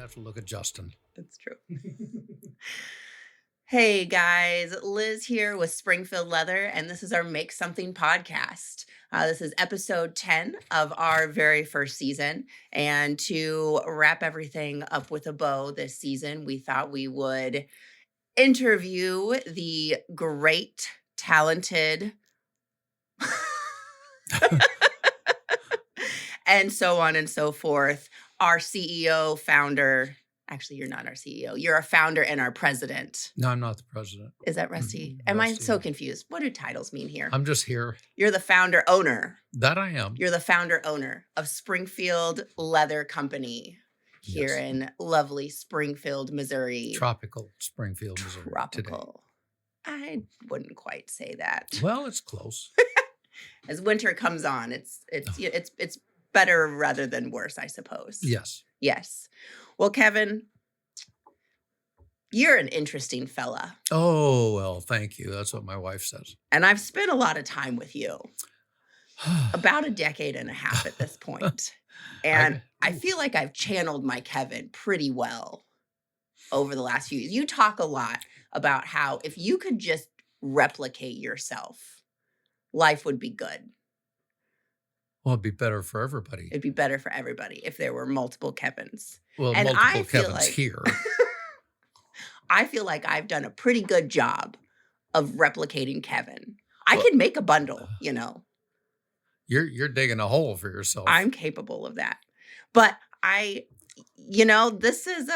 have to look at Justin. That's true. Hey guys, Liz here with Springfield Leather, and this is our Make Something podcast. This is episode 10 of our very first season. And to wrap everything up with a bow this season, we thought we would interview the great, talented, and so on and so forth, our CEO, founder. Actually, you're not our CEO. You're our founder and our president. No, I'm not the president. Is that Rusty? Am I so confused? What do titles mean here? I'm just here. You're the founder owner. That I am. You're the founder owner of Springfield Leather Company here in lovely Springfield, Missouri. Tropical Springfield, Missouri. Tropical. Today. I wouldn't quite say that. Well, it's close. As winter comes on, it's better rather than worse, I suppose. Yes. Yes. Well, Kevin, you're an interesting fella. Oh, well, thank you. That's what my wife says. And I've spent a lot of time with you. About a decade and a half at this point. And I feel like I've channeled my Kevin pretty well over the last few years. You talk a lot about how if you could just replicate yourself, life would be good. Well, it'd be better for everybody. It'd be better for everybody if there were multiple Kevins. Well, and multiple Kevins here. I feel like I've done a pretty good job of replicating Kevin. I can make a bundle, you know. You're digging a hole for yourself. I'm capable of that. But this is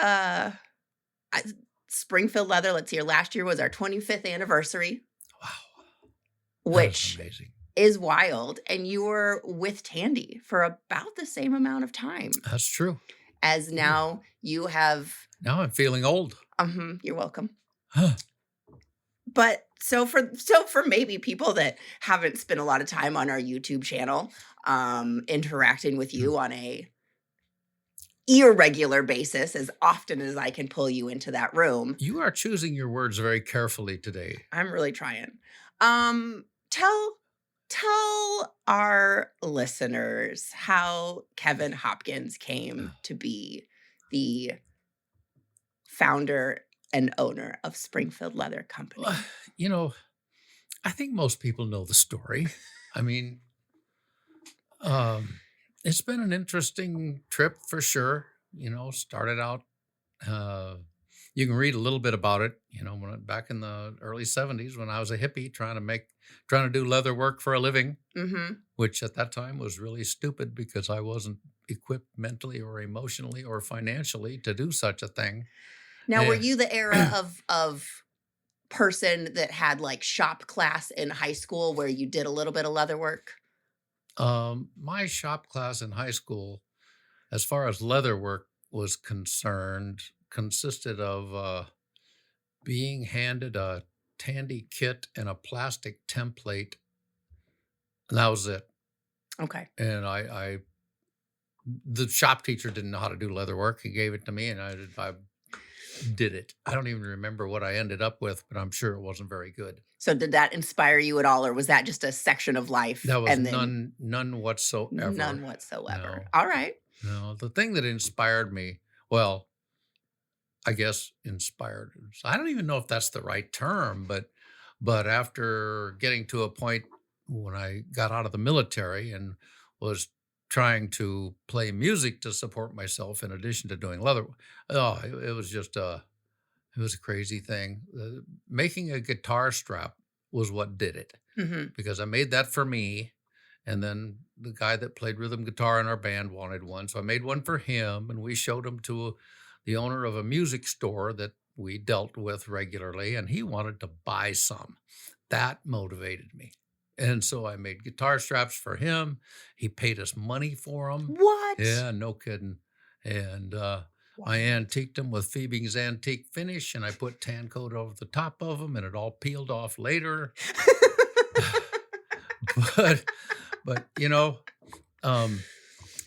Springfield Leather. Let's see, last year was our 25th anniversary. Wow. Which is amazing. Is wild. And you were with Tandy for about the same amount of time. That's true. As now you have. Now I'm feeling old. You're welcome. But so for maybe people that haven't spent a lot of time on our YouTube channel, interacting with you on a irregular basis, as often as I can pull you into that room. You are choosing your words very carefully today. I'm really trying. Tell our listeners how Kevin Hopkins came to be the founder and owner of Springfield Leather Company. I think most people know the story. I mean, it's been an interesting trip for sure. Started out, you can read a little bit about it, back in the early 70s when I was a hippie trying to do leather work for a living, which at that time was really stupid because I wasn't equipped mentally or emotionally or financially to do such a thing. Now, were you the era of person that had like shop class in high school where you did a little bit of leather work? My shop class in high school, as far as leather work was concerned, consisted of being handed a Tandy kit and a plastic template, and that was it. Okay. And the shop teacher didn't know how to do leather work. He gave it to me, and I did it. I don't even remember what I ended up with, but I'm sure it wasn't very good. So did that inspire you at all, or was that just a section of life? That was none whatsoever. None whatsoever. No. All right. No, the thing that inspired me, well, I guess inspired. I don't even know if that's the right term, but after getting to a point when I got out of the military and was trying to play music to support myself in addition to doing leather, it was just it was a crazy thing. Making a guitar strap was what did it, because I made that for me. And then the guy that played rhythm guitar in our band wanted one. So I made one for him, and we showed him to the owner of a music store that we dealt with regularly, and he wanted to buy some. That motivated me. And so I made guitar straps for him. He paid us money for them. What? Yeah, no kidding. And I antiqued them with Phoebe's Antique Finish, and I put tan coat over the top of them, and it all peeled off later. But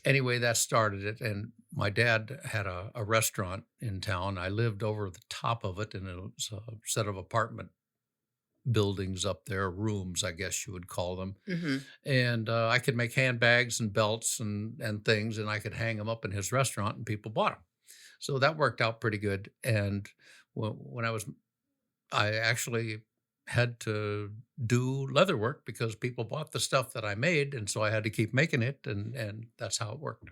anyway, that started it. And my dad had a restaurant in town. I lived over the top of it, and it was a set of apartment buildings up there, rooms, I guess you would call them. Mm-hmm. And I could make handbags and belts and things, and I could hang them up in his restaurant, and people bought them. So that worked out pretty good. And when I actually had to do leather work because people bought the stuff that I made, and so I had to keep making it, and that's how it worked.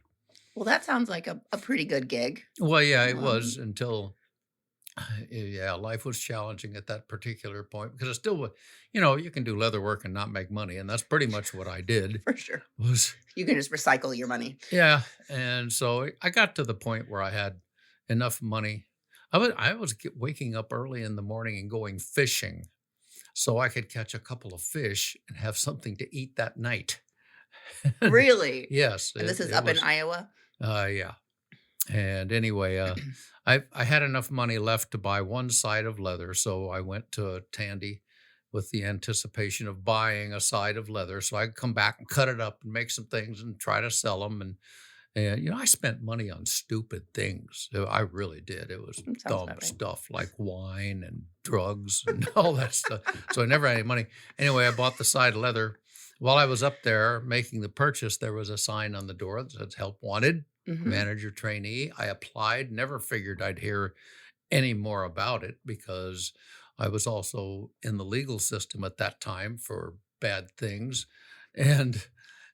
Well, that sounds like a pretty good gig. Well, yeah, it Um, was until yeah, life was challenging at that particular point because it still you can do leather work and not make money, and that's pretty much what I did. for sure. Was You can just recycle your money. Yeah, and so I got to the point where I had enough money. I was waking up early in the morning and going fishing so I could catch a couple of fish and have something to eat that night. Really? Yes, And this is it up in was, Iowa? yeah. And anyway, I had enough money left to buy one side of leather, so I went to Tandy with the anticipation of buying a side of leather so I could come back and cut it up and make some things and try to sell them. And I spent money on stupid things. I really did. It was That sounds dumb about right. stuff like wine and drugs and all that stuff. So I never had any money. Anyway, I bought the side of leather. While I was up there making the purchase, there was a sign on the door that said help wanted, Mhm. manager trainee. I applied, never figured I'd hear any more about it because I was also in the legal system at that time for bad things. And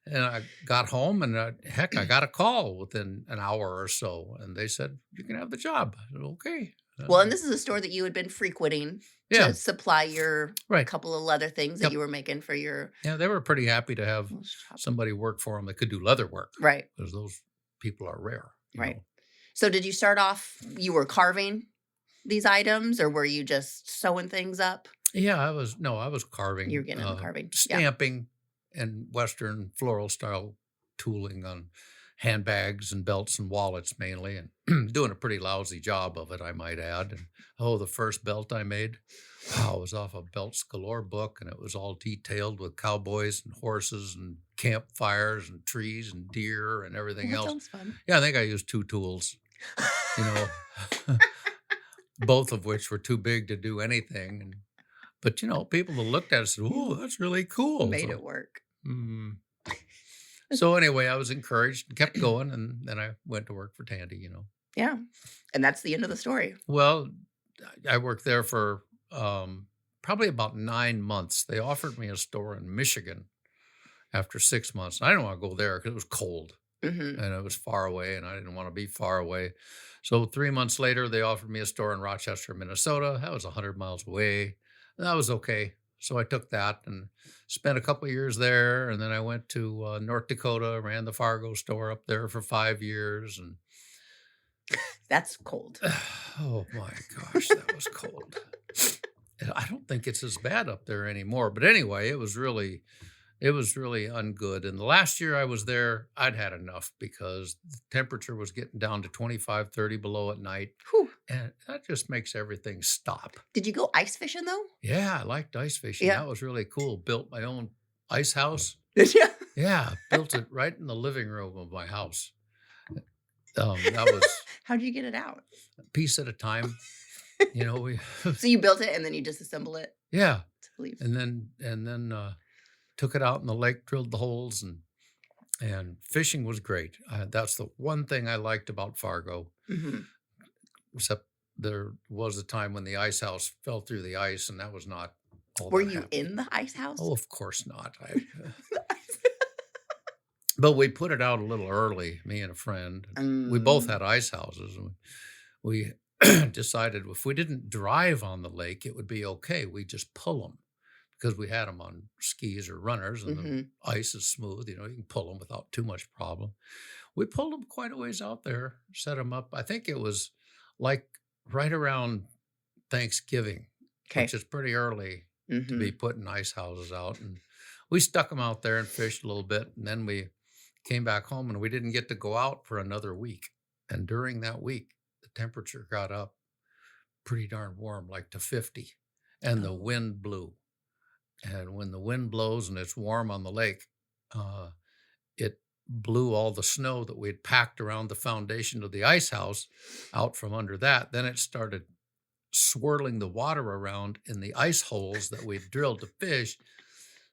I got home and heck, I got a call within an hour or so, and they said, "You can have the job." I said, "Okay." Well, and this is a store that you had been frequenting Yeah, to supply your right. couple of leather things that you Yep. were making for your Yeah, they were pretty happy to have shop. somebody work for them that could do leather work Right, because those people are rare, you right. know. So did you start off you were carving these items, or were you just sewing things up? Yeah, I was You were carving, getting into carving. Yeah. stamping and Western floral style tooling on handbags and belts and wallets mainly, and doing a pretty lousy job of it, I might add. And oh, the first belt I made, wow, it was off a Belts Galore book, and it was all detailed with cowboys and horses and campfires and trees and deer and Well, everything that else. sounds fun. Yeah, I think I used two tools, you know, both of which were too big to do anything. But, people that looked at it said, You "Oh, that's really cool." made So, it work. mm. So anyway, I was encouraged and kept going, and then I went to work for Tandy. Yeah. And that's the end of the story. Well, I worked there for probably about 9 months. They offered me a store in Michigan after 6 months. I didn't want to go there because it was cold Mhm. and it was far away, and I didn't want to be far away. So 3 months later, they offered me a store in Rochester, Minnesota. That was 100 miles away. And that was okay. So I took that and spent a couple of years there. And then I went to North Dakota, ran the Fargo store up there for 5 years. And That's cold. oh my gosh, that was cold. And I don't think it's as bad up there anymore. But anyway, it was really ungood. And the last year I was there, I'd had enough because the temperature was getting down to 25, 30 below at night. Whew. And that just makes everything stop. Did you go ice fishing though? Yeah, I liked ice fishing. Yeah. That was really cool. Built my own ice house. Did you? Yeah, built it right in the living room of my house. That was How'd you get it out? a piece at a time. We So you built it and then you disassemble it yeah, to leave. and then took it out in the lake, drilled the holes, and fishing was great. That's the one thing I liked about Fargo, Mhm. except there was a time when the ice house fell through the ice, and that was not all Were that you happy. in the ice house? Oh, of course not. But we put it out a little early, me and a friend. We both Mm. had ice houses, and we decided if we didn't drive on the lake, it would be okay. We just pull them because we had them on skis or runners, and the Mhm. ice is smooth. You can pull them without too much problem. We pulled them quite a ways out there, set them up. I think it was like right around Thanksgiving, which 'Kay. is pretty early to be Mhm. putting ice houses out. And we stuck them out there and fished a little bit. And then we came back home and we didn't get to go out for another week. And during that week, the temperature got up pretty darn warm, like to 50, and the Oh. wind blew. And when the wind blows and it's warm on the lake, uh, it blew all the snow that we had packed around the foundation of the ice house out from under that. Then it started swirling the water around in the ice holes that we'd drilled to fish.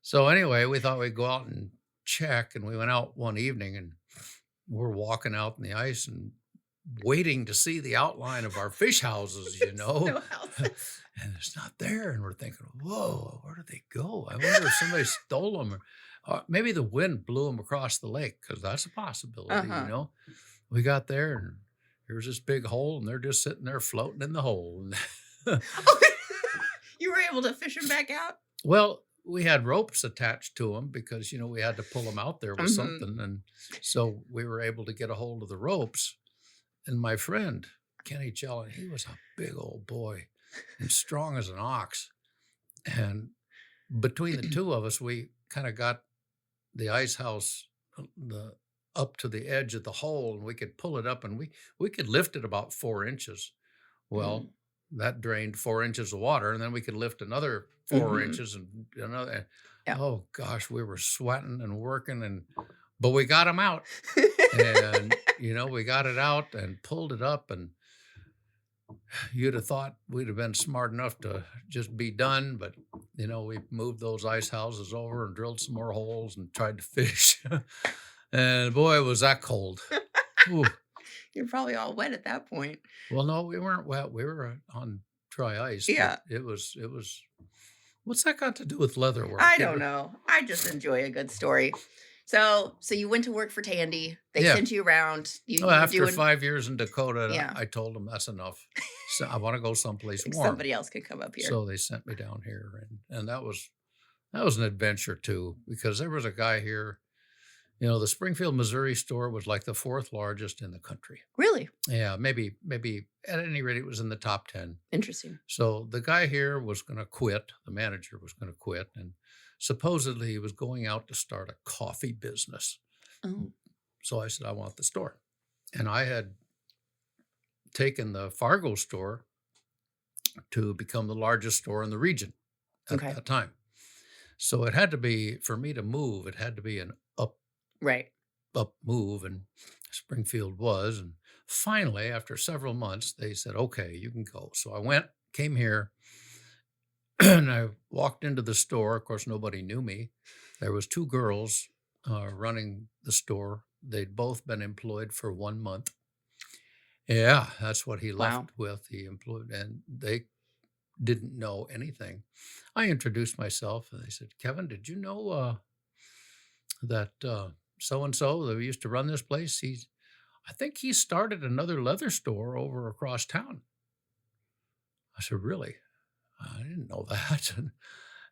So anyway, we thought we'd go out and check, and we went out one evening and we're walking out in the ice, and waiting to see the outline of our fish houses, you There's know, no houses. and it's not there. And we're thinking, whoa, where did they go? I wonder if somebody stole them, or maybe the wind blew them across the lake, because that's a possibility, you Uh-huh. know. We got there and here's this big hole, and they're just sitting there floating in the hole. You were able to fish him back out? Well, we had ropes attached to them because, we had to pull them out there with Mhm. something. And so we were able to get a hold of the ropes. And my friend, Kenny Chellen, he was a big old boy and strong as an ox. And between the two of us, we kind of got the ice house the up to the edge of the hole, and we could pull it up, and we could lift it about 4 inches. Well, Mm. that drained 4 inches of water, and then we could lift another four Mhm. inches and another. Yeah. Oh gosh, we were sweating and working, but we got them out, and we got it out and pulled it up, and you'd have thought we'd have been smart enough to just be done, but we moved those ice houses over and drilled some more holes and tried to fish, and boy, was that cold. Ooh. You're probably all wet at that point. Well, no, we weren't wet. We were on dry ice, but Yeah. it was. What's that got to do with leather work? I don't know. I just enjoy a good story. So you went to work for Tandy. They Yeah. sent you around. You Well, you were after doing 5 years in Dakota, yeah. I told them that's enough. So I want to go someplace Like warm. somebody else could come up here. So they sent me down here, and that was an adventure too, because there was a guy here. The Springfield, Missouri store was like the fourth largest in the country. Really? Yeah, maybe at any rate, it was in the top 10. Interesting. So the guy here was going to quit. The manager was going to quit, and supposedly he was going out to start a coffee business. Oh, So I said, I want the store. And I had taken the Fargo store to become the largest store in the region at okay. that time. So it had to be, for me to move, it had to be an Right. up move, and Springfield was. And finally, after several months, they said, okay, you can go. So I went, came here, and I walked into the store. Of course, nobody knew me. There was two girls running the store. They'd both been employed for 1 month. Yeah, that's what he left Wow. with. He employed, and they didn't know anything. I introduced myself, and they said, Kevin, did you know that so and so that used to run this place? I think he started another leather store over across town. I said, really? I didn't know that.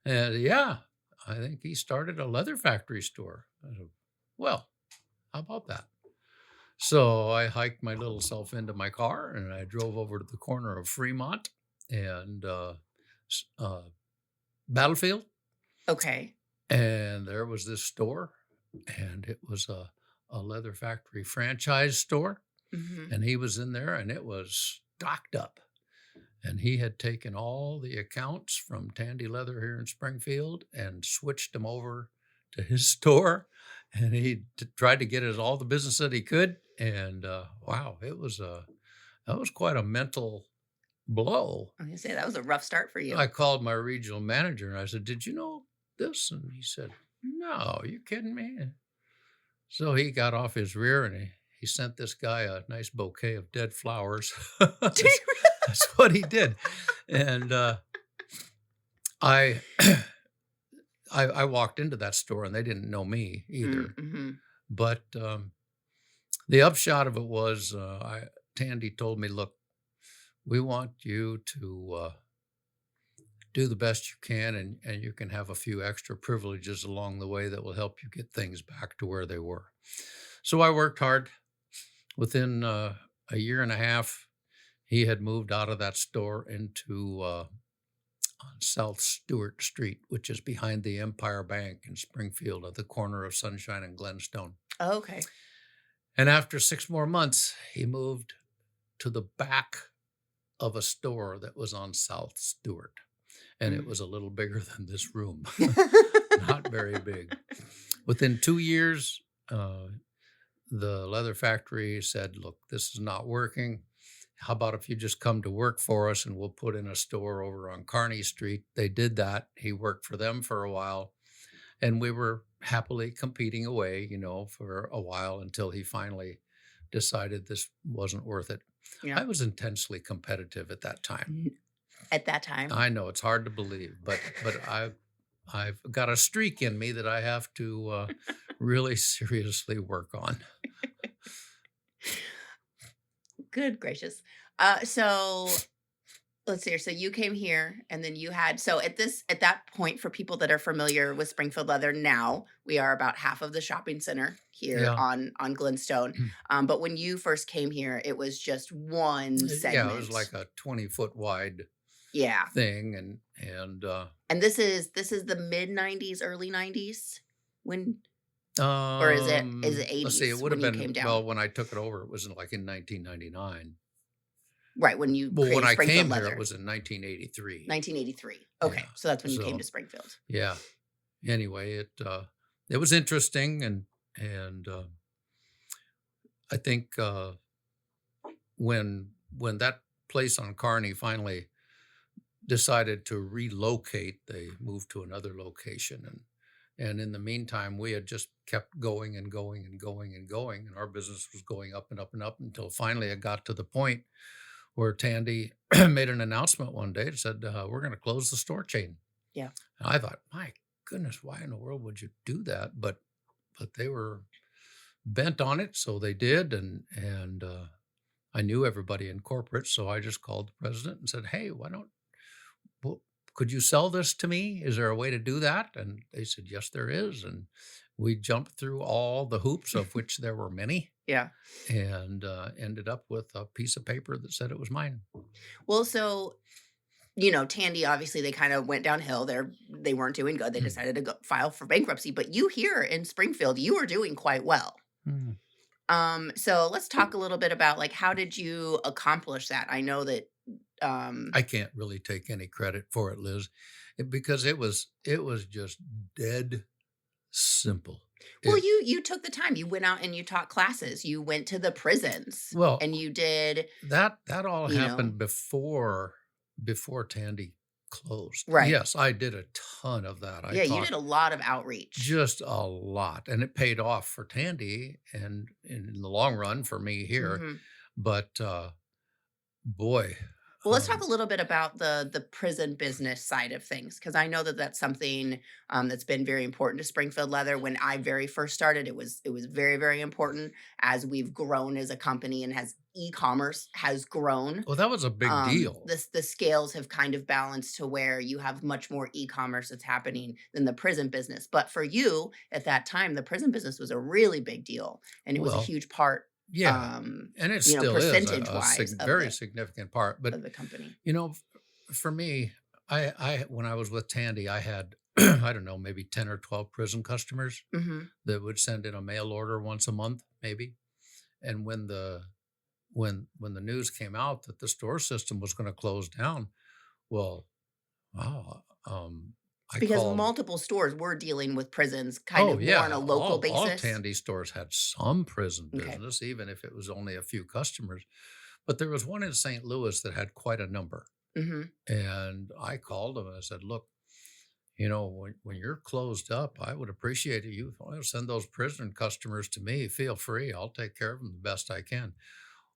And yeah, I think he started a leather factory store. I said, well, how about that? So I hiked my little self into my car and I drove over to the corner of Fremont and s- uh, Battlefield. Okay. And there was this store, and it was a leather factory franchise store. Mhm. And he was in there, and it was stocked up. And he had taken all the accounts from Tandy Leather here in Springfield and switched them over to his store. And he tried to get us all the business that he could. And wow, that was quite a mental blow. I was gonna say that was a rough start for you. I called my regional manager and I said, "Did you know this?" And he said, "No, you kidding me?" So he got off his rear and he sent this guy a nice bouquet of dead flowers. That's what he did. And I, I walked into that store and they didn't know me either. Mm-hmm. But the upshot of it was, Tandy told me, "Look, we want you to do the best you can, and you can have a few extra privileges along the way that will help you get things back to where they were." So I worked hard. Within a year and a half, he had moved out of that store into on South Stewart Street, which is behind the Empire Bank in Springfield at the corner of Sunshine and Glenstone. Okay. And after 6 more months, he moved to the back of a store that was on South Stewart. And it Mm. was a little bigger than this room, not very big. Within 2 years, the leather factory said, "Look, this is not working. How about if you just come to work for us and we'll put in a store over on Kearney Street?" They did that. He worked for them for a while, and we were happily competing away, for a while until he finally decided this wasn't worth it. Yeah. I was intensely competitive at that time. N At that time? I know it's hard to believe, but I've got a streak in me that I have to really seriously work on. Good gracious. So let's see here. So you came here and then you had so at that point, for people that are familiar with Springfield Leather now, we are about half of the shopping center here Yeah. on Glenstone. But when you first came here, it was just one Yeah, it was segment. like a 20-foot wide Yeah. thing and And this is the mid 90s, early 90s when or is it let's see, it 80s would when have you been came down? well when I took it over, it was like in 1999. Right, when you Well, when created I Springfield came here, it Leather. was in 1983. 1983. Yeah. Okay, so that's when you came So to Springfield. yeah. Anyway, it was interesting and I think when that place on Kearney finally decided to relocate, they moved to another location and in the meantime we had just kept going and going and going and going and our business was going up and up and up until finally it got to the point where Tandy made an announcement one day and said, we're going to close the store chain. Yeah. And I thought, my goodness, why in the world would you do that? But they were bent on it, so they did, and I knew everybody in corporate, so I just called the president and said, "Hey, why don't well, could you sell this to me? Is there a way to do that?" And they said, "Yes, there is." And we jumped through all the hoops, of which there were many, Yeah. and ended up with a piece of paper that said it was mine. Well, so, Tandy, obviously they kind of went downhill. They weren't doing good. They decided to go file for bankruptcy. But you here in Springfield, you were doing quite well. Mm. So let's talk a little bit about like how did you accomplish that? I know that I can't really take any credit for it, Liz, because it was just dead simple. well, It you took the time. You went out and you taught classes. You went to the prisons well, and you did, that all you know, happened before Tandy closed. right. Yes, I did a ton of that. I Yeah, you taught did a lot of outreach. just a lot, and it paid off for Tandy and in the long run for me here. Mhm. But boy, Well, let's talk a um, little bit about the prison business side of things because I know that that's something that's been very important to Springfield Leather. When I very first started, it was very very important as we've grown as a company and as e-commerce has grown. well, that was a big deal. The scales have kind of balanced to where you have much more e-commerce that's happening than the prison business. But for you at that time, the prison business was a really big deal, and it was a Well, huge part, yeah, and it still is percentage wise very significant part. But of the company. you know, for me, I when I was with Tandy, I had I don't know, maybe 10 or 12 prison customers Hmm. that would send in a mail order once a month, maybe. And when the news came out that the store system was going to close down, well, wow, I Because called. multiple stores were dealing with prisons kind Oh of more on yeah, a local all basis. Tandy stores had some prison Okay. business, even if it was only a few customers. But there was one in St. Louis that had quite a number. Mhm. And I called him and I said, look, when you're closed up, I would appreciate it. You want to send those prison customers to me, feel free. I'll take care of them the best I can.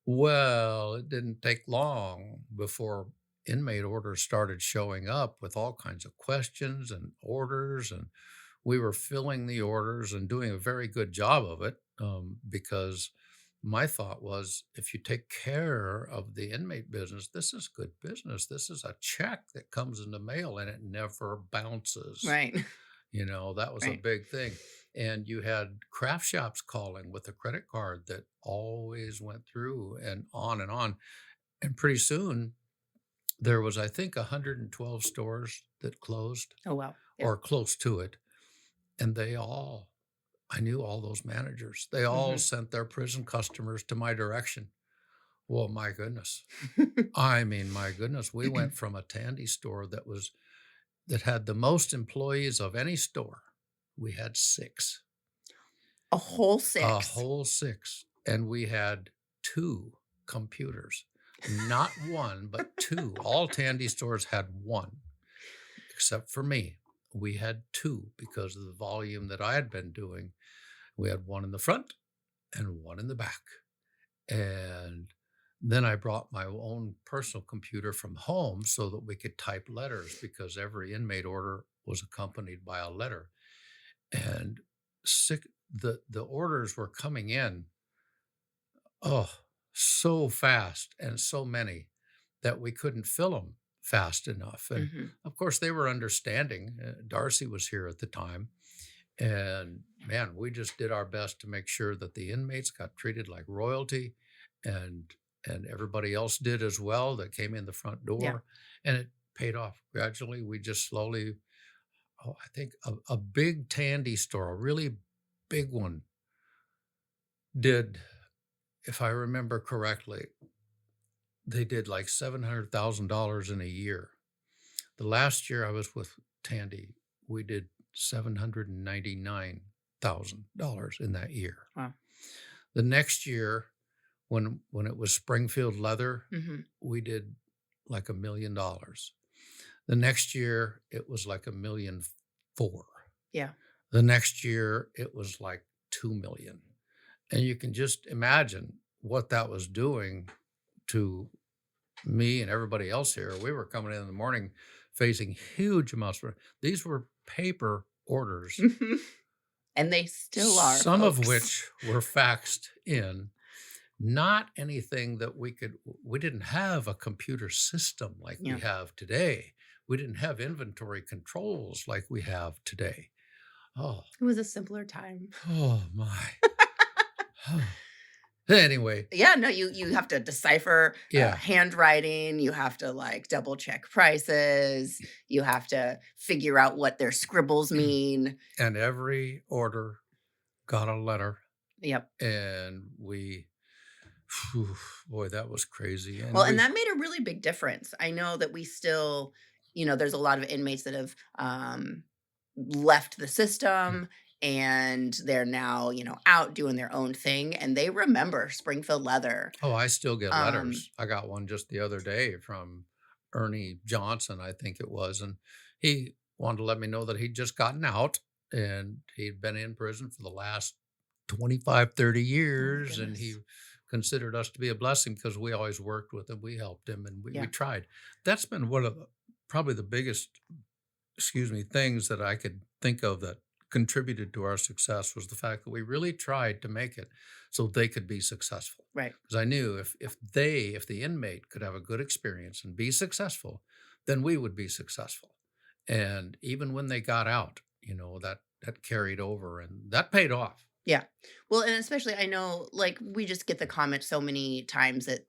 Well, it didn't take long before inmate orders started showing up with all kinds of questions and orders. And we were filling the orders and doing a very good job of it because my thought was if you take care of the inmate business, this is good business. This is a check that comes in the mail and it never bounces. Right. That was a Right. big thing. And you had craft shops calling with a credit card that always went through and on and on. And pretty soon there was, I think, 112 stores that closed Oh, wow. Yeah. or close to it. And I knew all those managers. They all Mhm. sent their prison customers to my direction. Well, my goodness. I mean, my goodness, we went from a Tandy store that had the most employees of any store. We had six, A whole a 6. whole six, and we had two computers, not one, but two. All Tandy stores had one, except for me. We had two because of the volume that I had been doing. We had one in the front and one in the back. And then I brought my own personal computer from home so that we could type letters because every inmate order was accompanied by a letter. And sick the orders were coming in, oh, so fast and so many that we couldn't fill them fast enough. And Mhm. of course, they were understanding. Darcy was here at the time. And man, we just did our best to make sure that the inmates got treated like royalty and and everybody else did as well that came in the front Yeah. door. And it paid off gradually. We just slowly, oh, I think a big Tandy store, a really big one, did, if I remember correctly, they did like $700,000 in a year. The last year I was with Tandy, we did $799,000 in that year. Wow. The next year, when it was Springfield Leather, Mhm. we did like $1 million. The next year, it was like 1,000,004. Yeah. The next year, it was like 2 million. And you can just imagine what that was doing to me and everybody else here. We were coming in the morning facing huge amounts of these were paper orders, Mhm. And they still are, some of folks. which were faxed in. Not anything that we didn't have a computer system like we Yeah. have today. We didn't have inventory controls like we have today. Oh, It was a simpler time. oh my. Anyway, Yeah, no, you have to decipher, yeah. handwriting, you have to, like, double check prices, you have to figure out what their scribbles mean. And every order got a letter Yep. and whew, boy, that was crazy. And Well, and we that made a really big difference. I know that we still, there's a lot of inmates that have left the system and they're now, out doing their own thing and they remember Springfield Leather. oh, I still get Um, letters. I got one just the other day from Ernie Johnson, I think it was, and he wanted to let me know that he'd just gotten out and he'd been in prison for the last 25, 30 oh my years, and he goodness. considered us to be a blessing because we always worked with him, we helped him, and we Yeah. tried. That's been one of the probably the biggest, excuse me, things that I could think of that contributed to our success was the fact that we really tried to make it so they could be successful. Right. Because I knew if the inmate could have a good experience and be successful, then we would be successful. And even when they got out, that carried over and that paid off. Yeah. Well, and especially I know like we just get the comment so many times that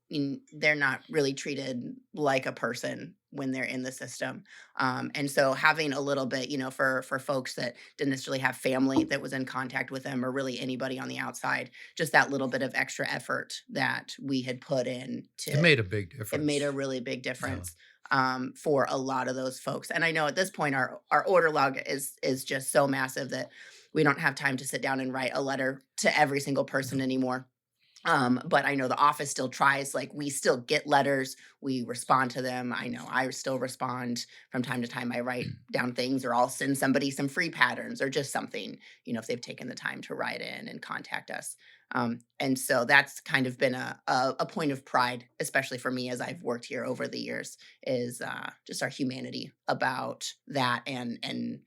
they're not really treated like a person when they're in the system. And so having a little bit, for folks that didn't necessarily have family that was in contact with them or really anybody on the outside, just that little bit of extra effort that we had put in It to made a big it made difference. a really big Yeah. difference for a lot of those folks. And I know at this point our order log is just so massive that we don't have time to sit down and write a letter to every single person No. anymore. But I know the office still tries, like we still get letters, we respond to them. I know I still respond from time to time. I write down things or I'll send somebody some free patterns or just something, if they've taken the time to write in and contact us. And so that's kind of been a point of pride, especially for me as I've worked here over the years, is just our humanity about that and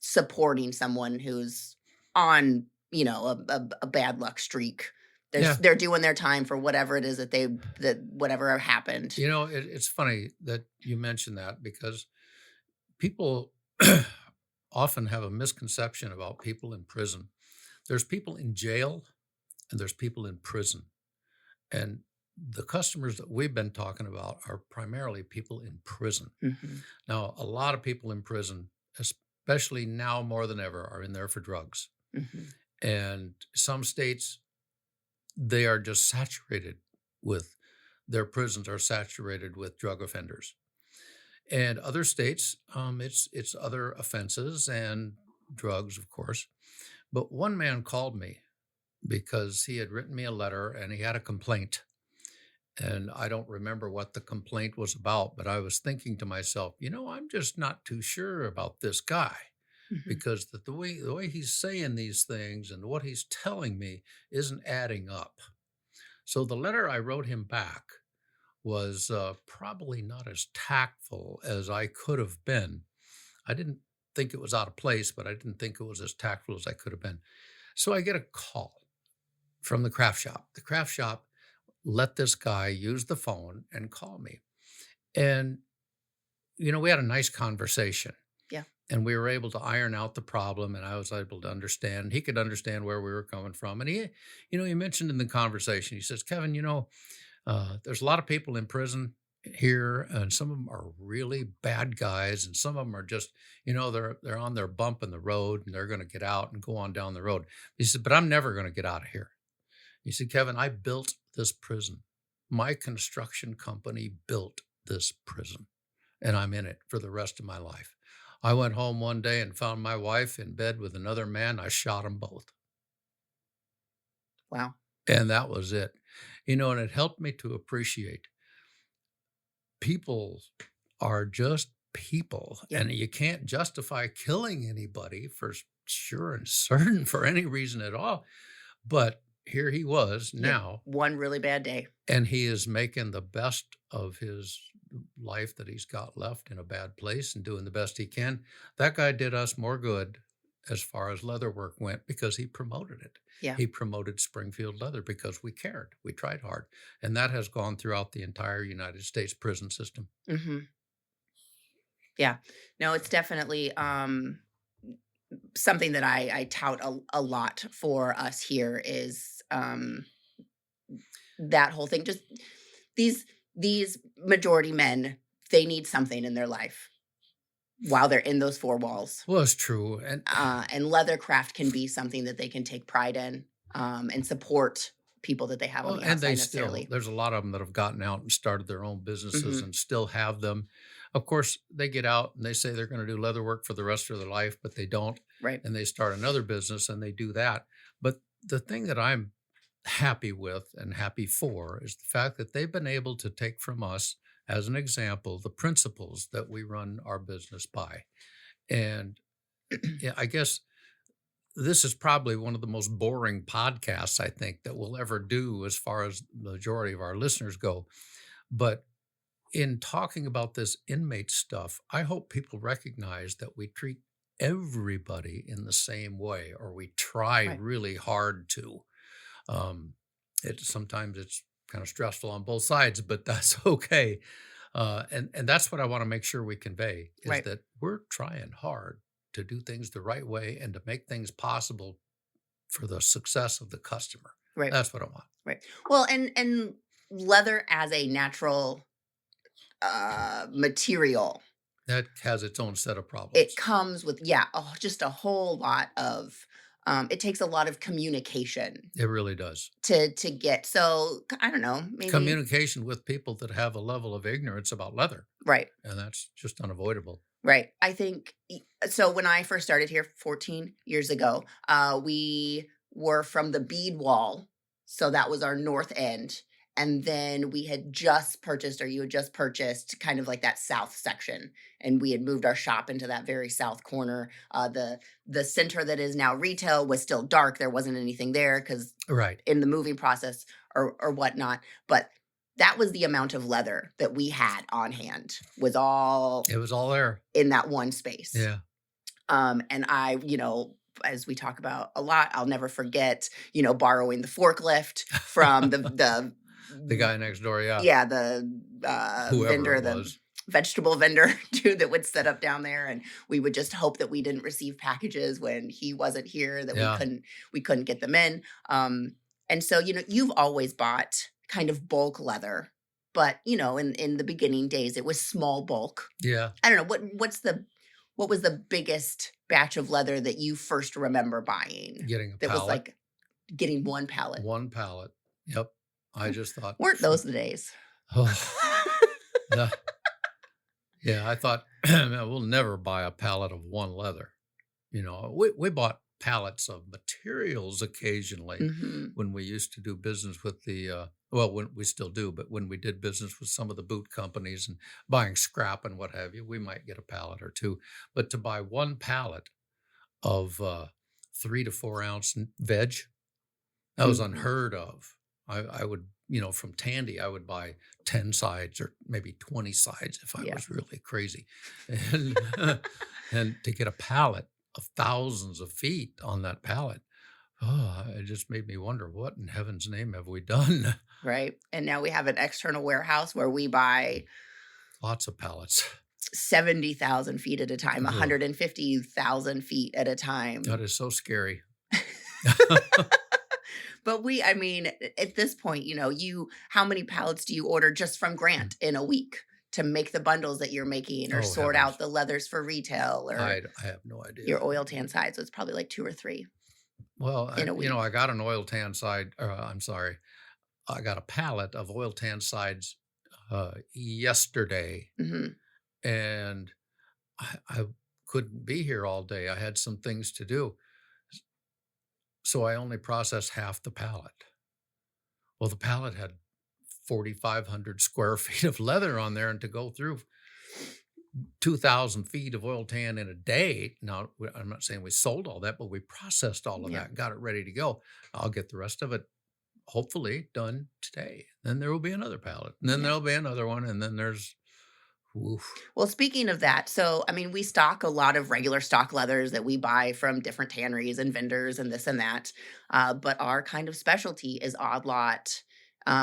supporting someone who's on, a bad luck streak. Yeah. They're doing their time for whatever it is that whatever happened. It's funny that you mention that because people often have a misconception about people in prison. There's people in jail and there's people in prison. And the customers that we've been talking about are primarily people in prison. Mhm. Now, a lot of people in prison, especially now more than ever, are in there for drugs. Mhm. And some states, they are just saturated with their prisons are saturated with drug offenders. And other states, it's other offenses and drugs, of course. But one man called me because he had written me a letter and he had a complaint. And I don't remember what the complaint was about, but I was thinking to myself, I'm just not too sure about this guy Mhm. because the way he's saying these things and what he's telling me isn't adding up. So the letter I wrote him back was probably not as tactful as I could have been. I didn't think it was out of place, but I didn't think it was as tactful as I could have been. So I get a call from the craft shop. The craft shop let this guy use the phone and call me. And, we had a nice conversation Yeah. and we were able to iron out the problem. And I was able to understand, he could understand where we were coming from. And he mentioned in the conversation, he says, Kevin, there's a lot of people in prison here, and some of them are really bad guys, and some of them are just, they're on their bump in the road, and they're going to get out and go on down the road. He said, but I'm never going to get out of here. He said, Kevin, I built this prison. My construction company built this prison, and I'm in it for the rest of my life. I went home one day and found my wife in bed with another man. I shot them both. Wow. And that was it. And it helped me to appreciate people are just people, Yeah. and you can't justify killing anybody for sure and certain for any reason at all. But here he was He had now, one really bad day. and he is making the best of his life that he's got left in a bad place and doing the best he can. That guy did us more good as far as leather work went because he promoted it. Yeah. He promoted Springfield Leather because we cared. We tried hard. And that has gone throughout the entire United States prison system. Hmm. Yeah. No, it's definitely something that I tout a lot for us here is that whole thing. Just these majority men, they need something in their life while they're in those four walls. Well, it's true. And leathercraft can be something that they can take pride in, and support people that they have on Well, the and they outside still, necessarily. there's a lot of them that have gotten out and started their own businesses Hmm. and still have them. Of course, they get out and they say they're going to do leather work for the rest of their life, but they don't. Right. And they start another business and they do that. But the thing that I'm happy with and happy for is the fact that they've been able to take from us, as an example, the principles that we run our business by. And yeah, I guess this is probably one of the most boring podcasts I think that we'll ever do as far as the majority of our listeners go. But in talking about this inmate stuff, I hope people recognize that we treat everybody in the same way, or we try Right. really hard to. Um, sometimes it's kind of stressful on both sides, but that's okay. And that's what I want to make sure we convey is Right. that we're trying hard to do things the right way and to make things possible for the success of the customer. Right. That's what I want. Right. Well, and leather as a natural material, That has its own set of it problems. comes with, oh, just a whole lot of it takes a lot of communication It really does. to get. So I don't know, maybe. Communication with people that have a level of ignorance about leather, Right. and that's just unavoidable. Right. I think so. When I first started here 14 years ago, we were from the bead wall. So that was our north end. And then we had just purchased, or you had just purchased, kind of like that south section. And we had moved our shop into that very south corner. The center that is now retail was still dark. There wasn't anything there because Right. in the moving process or whatnot. But that was the amount of leather that we had on hand, was all It was all there. in that one space. Yeah. And I, as we talk about a lot, I'll never forget, borrowing the forklift from the The guy next door, yeah. yeah, the Whoever vendor, it the was. vegetable vendor too, that would set up down there, and we would just hope that we didn't receive packages when he wasn't here, that Yeah. we couldn't get them in. And so, you've always bought kind of bulk leather, but in the beginning days, it was small bulk. Yeah. I don't know what was the biggest batch of leather that you first remember buying Getting a that was pallet. like getting one pallet? One pallet. Yep. I just thought, Weren't those the days? oh, yeah. Yeah, I thought, "Man, we'll never buy a pallet of one leather." We bought pallets of materials occasionally Hmm. when we used to do business with well, when we still do, but when we did business with some of the boot companies and buying scrap and what have you, we might get a pallet or two. But to buy one pallet of 3 to 4 ounce veg, that was Hmm. unheard of. I would, from Tandy, I would buy 10 sides or maybe 20 sides if I Yeah. was really crazy. And and to get a pallet of thousands of feet on that pallet, oh, it just made me wonder, what in heaven's name have we done? Right. And now we have an external warehouse where we buy Lots of pallets. 70,000 feet at a time, Ugh, 150,000 feet at a that time. is so scary. But I mean, at this point, how many pallets do you order just from Mm. Grant in a week to make the bundles that you're making or Oh, sort out heavens. the leathers for retail or I have no idea. your oil tan sides? So it's probably like two or three Well, in a week. I got an oil tan side, I'm sorry, I got a pallet of oil tan sides yesterday, Hmm. and I couldn't be here all day. I had some things to do. So I only processed half the pallet. Well, the pallet had 4,500 square feet of leather on there, and to go through 2,000 feet of oil tan in a day. Now, I'm not saying we sold all that, but we processed all of Yeah. that, got it ready to go. I'll get the rest of it hopefully done today. Then there will be another pallet, and then Yeah. there'll be another one, and then there's, oof. Well, speaking of that, so I mean, we stock a lot of regular stock leathers that we buy from different tanneries and vendors and this and that. But our kind of specialty is odd lot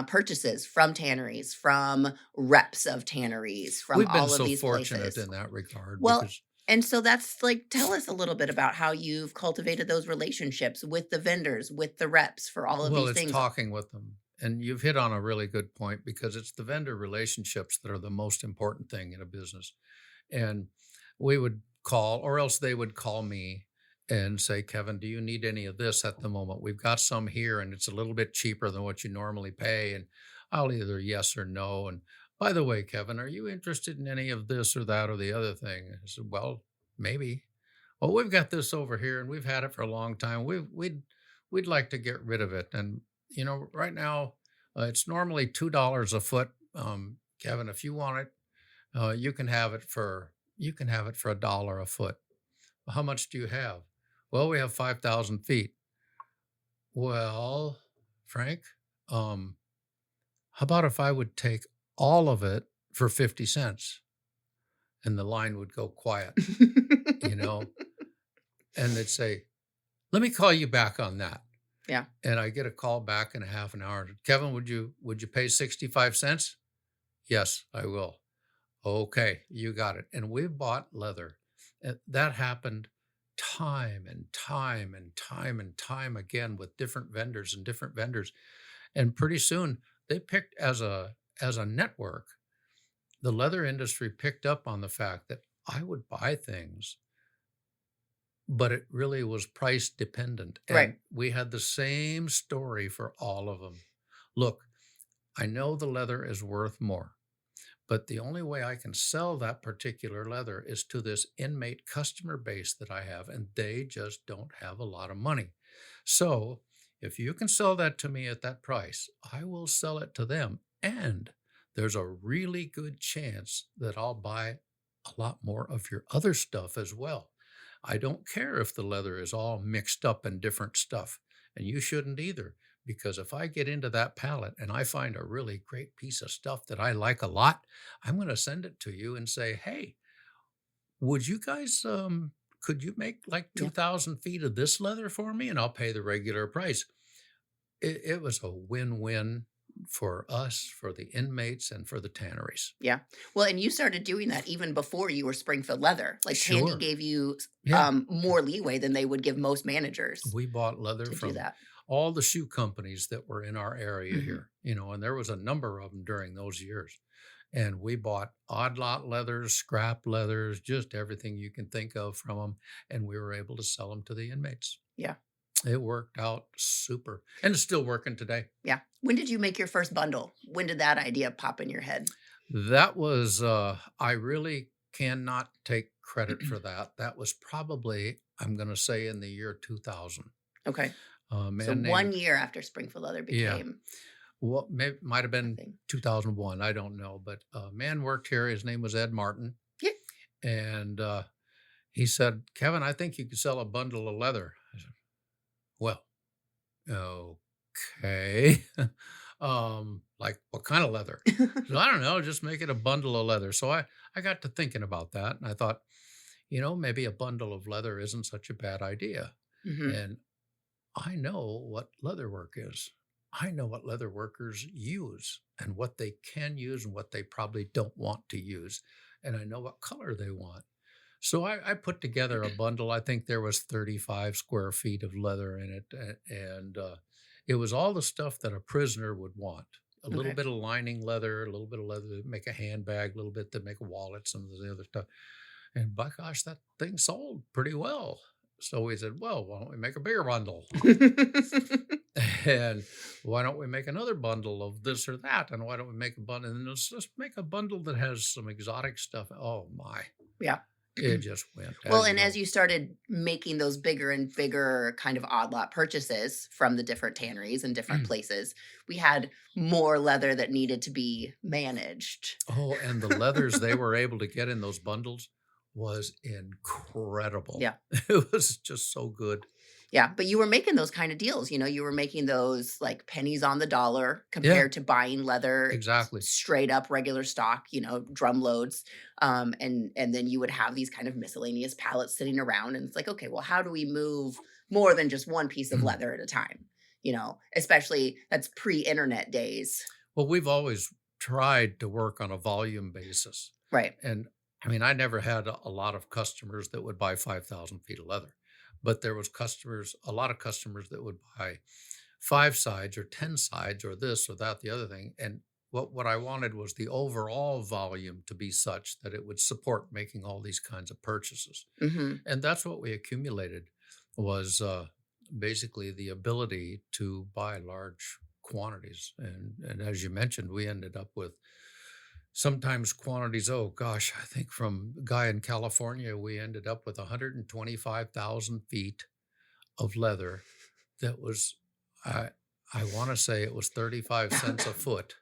purchases from tanneries, from reps of tanneries, from We've been all of so these fortunate places. in that regard Well, because, and so that's like, tell us a little bit about how you've cultivated those relationships with the vendors, with the reps for all of well, these it's things. talking with them. And you've hit on a really good point because it's the vendor relationships that are the most important thing in a business. And we would call, or else they would call me and say, Kevin, do you need any of this at the moment? We've got some here and it's a little bit cheaper than what you normally pay. And I'll either yes or no. And by the way, Kevin, are you interested in any of this or that or the other thing? I said, well, maybe. Well, we've got this over here and we've had it for a long time. We'd like to get rid of it. And right now it's normally $2 a foot. Kevin, if you want it, you can have it for $1 a foot. Well, how much do you have? Well, we have 5,000 feet. Well, Frank, um, how about if I would take all of it for 50 cents? And the line would go quiet, you know, and they'd say, let me call you back on that. Yeah. And I get a call back in a half an hour. Kevin, would you pay 65 cents? Yes, I will. Okay, you got it. And we bought leather. And that happened time and time and time and time again with different vendors and different vendors. And pretty soon they picked as a network, the leather industry picked up on the fact that I would buy things, but it really was price dependent. Right. And we had the same story for all of them. Look, I know the leather is worth more. But the only way I can sell that particular leather is to this inmate customer base that I have, and they just don't have a lot of money. So if you can sell that to me at that price, I will sell it to them. And there's a really good chance that I'll buy a lot more of your other stuff as well. I don't care if the leather is all mixed up in different stuff, and you shouldn't either. Because if I get into that palette and I find a really great piece of stuff that I like a lot, I'm going to send it to you and say, hey, would you guys, could you make like Yeah. 2,000 feet of this leather for me? And I'll pay the regular price. It was a win win for us, for the inmates, and for the tanneries. Yeah. Well, and you started doing that even before you were Springfield Leather. Like Tandy Sure. gave you Yeah. more leeway than they would give most managers We bought leather to do from that. all the shoe companies that were in our area Hmm. here, and there was a number of them during those years. And we bought odd lot leathers, scrap leathers, just everything you can think of from them. And we were able to sell them to the inmates. Yeah. It worked out super. And it's still working today. Yeah. When did you make your first bundle? When did that idea pop in your head? That was, I really cannot take credit for that. That was probably, I'm going to say, in the year 2000. Okay. A So man one named, year after Springfield Leather yeah, became what might have a been thing. 2001. I don't know. But a man worked here. His name was Ed Martin. Yeah. And he said, Kevin, I think you could sell a bundle of leather. I said, well, okay. Like what kind of leather? So I don't know, just make it a bundle of leather. So I got to thinking about that and I thought, maybe a bundle of leather isn't such a bad idea. Mhm. And I know what leather work is. I know what leather workers use and what they can use and what they probably don't want to use. And I know what color they want. So I put together a bundle. I think there was 35 square feet of leather in it, and it was all the stuff that a prisoner would want. A little Okay. bit of lining leather, a little bit of leather to make a handbag, a little bit to make a wallet, some of the other stuff. And by gosh, that thing sold pretty well. So we said, well, why don't we make a bigger bundle? And why don't we make another bundle of this or that? And why don't we make a bundle? And let's just make a bundle that has some exotic stuff. Oh my, Yeah. it just went, Well, as you and as know. you started making those bigger and bigger kind of odd lot purchases from the different tanneries and different places, we had more leather that needed to be managed. Oh, and the leathers they were able to get in those bundles was incredible. Yeah. It was just so good. Yeah, but you were making those kind of deals, you were making those like pennies on the dollar Yeah, compared to buying leather exactly. straight up regular stock, drum loads. And then you would have these kind of miscellaneous pallets sitting around and it's like, okay, well, how do we move more than just one piece of leather at a time? Especially that's pre-internet days. Well, we've always tried to work on a volume basis. Right. And I mean, I never had a lot of customers that would buy 5,000 feet of leather, but there was a lot of customers that would buy 5 sides or 10 sides or this or that, the other thing. And what I wanted was the overall volume to be such that it would support making all these kinds of purchases. Hmm. And that's what we accumulated was basically the ability to buy large quantities. And as you mentioned, we ended up with sometimes quantities. Oh gosh, I think from a guy in California, we ended up with 125,000 feet of leather that was, I, I want to say it was 35 cents a foot.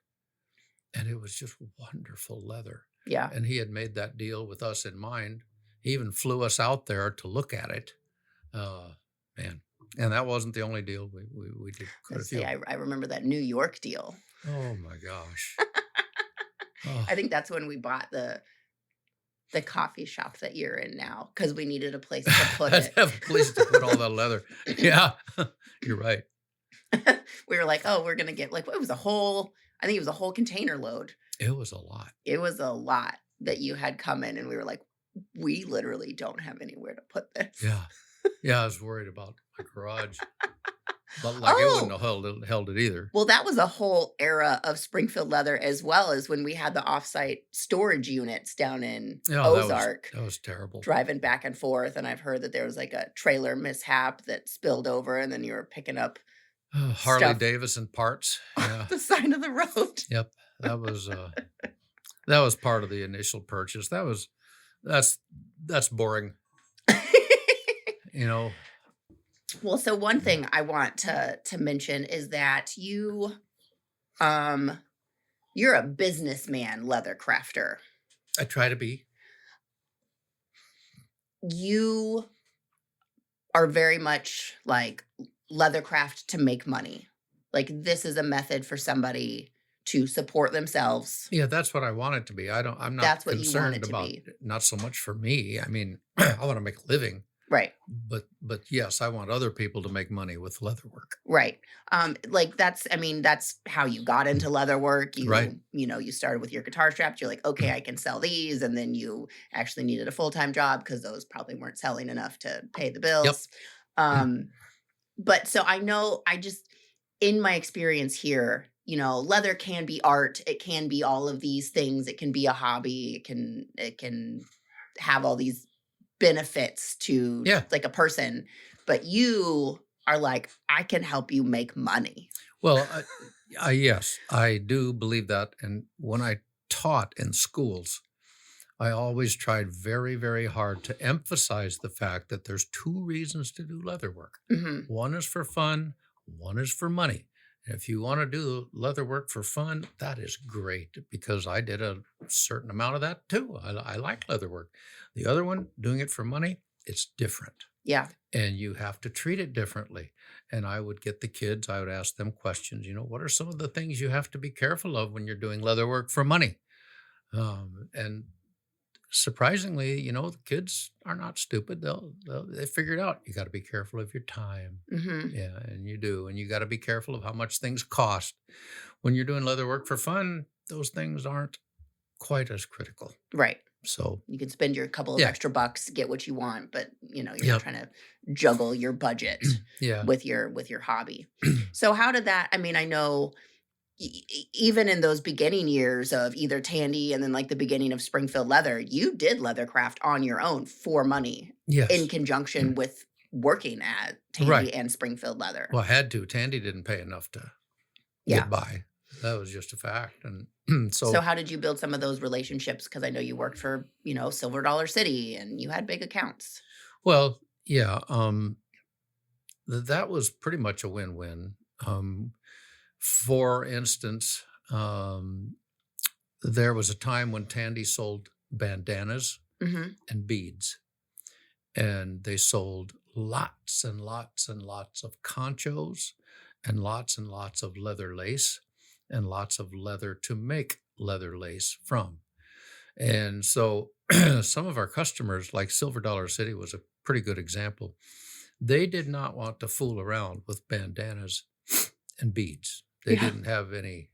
And it was just wonderful leather. Yeah. And he had made that deal with us in mind. He even flew us out there to look at it. Uh, Man, and that wasn't the only deal. We did quite a Let's say few. I remember that New York deal. Oh my gosh. Oh, I think that's when we bought the coffee shop that you're in now because we needed a place to put I'd it. have a place to put all that leather. Yeah, you're right. We were like, "Oh, we're gonna get like it was a whole I think it was a whole container load." It was a lot. It was a lot that you had come in, and we were like, "We literally don't have anywhere to put this." Yeah. Yeah, I was worried about my garage, but like it wouldn't Oh, have held it either. well, that was a whole era of Springfield Leather as well as when we had the offsite storage units down in Yeah, Ozark, that was terrible. driving back and forth, and I've heard that there was like a trailer mishap that spilled over, and then you were picking up Harley stuff Davidson parts. Yeah. off the side of the road. Yep. That was that was part of the initial purchase. That's that's boring, you know. Well, so one thing I want to mention is that um you're a businessman leather crafter. I try to be. You are very much like leather craft to make money. Like this is a method for somebody to support themselves. Yeah, that's what I want it to be. I'm not That's what you want it concerned to about be. not so much for me. I mean, I want to make a living, Right. but yes, I want other people to make money with leather work. Right. Like that's how you got into leather work. Right. You started with your guitar straps. You're like, okay, I can sell these. And then you actually needed a full-time job because those probably weren't selling enough to pay the Yep. bills. Um, but so I know I just in my experience here, leather can be art. It can be all of these things. It can be a hobby. It can have all these benefits to Yeah. like a person, but you are like, I can help you make money. Well, yes, I do believe that. And when I taught in schools, I always tried very, very hard to emphasize the fact that there's two reasons to do leather work. Hmm. One is for fun, one is for money. And if you want to do leather work for fun, that is great because I did a certain amount of that too. I like leather work. The other one, doing it for money, it's different. Yeah. and you have to treat it differently. And I would get the kids, I would ask them questions, what are some of the things you have to be careful of when you're doing leather work for money? And surprisingly, the kids are not stupid. They figure it out. You got to be careful of your time. Mhm. Yeah, and you do. And you got to be careful of how much things cost. When you're doing leather work for fun, those things aren't quite as critical. Right. So, You can spend your couple of yeah. extra bucks, get what you want, but, you're not Yep. trying to juggle your budget Yeah. with your hobby. So how did that I mean, I know even in those beginning years of either Tandy and then like the beginning of Springfield Leather, you did leathercraft on your own for money in Yes. conjunction with working at Right. Tandy and Springfield Leather. Well, I had to. Tandy didn't pay enough to Yeah. get by. That was just a fact. And So so, how did you build some of those relationships? Because I know you worked for, Silver Dollar City and you had big accounts. well, yeah, that was pretty much a win-win. Um, for instance, there was a time when Tandy sold bandanas Mhm. and beads, and they sold lots and lots and lots of conchos and lots of leather lace and lots of leather to make leather lace from. And so some of our customers, like Silver Dollar City was a pretty good example. They did not want to fool around with bandanas and beads. They Yeah. didn't have any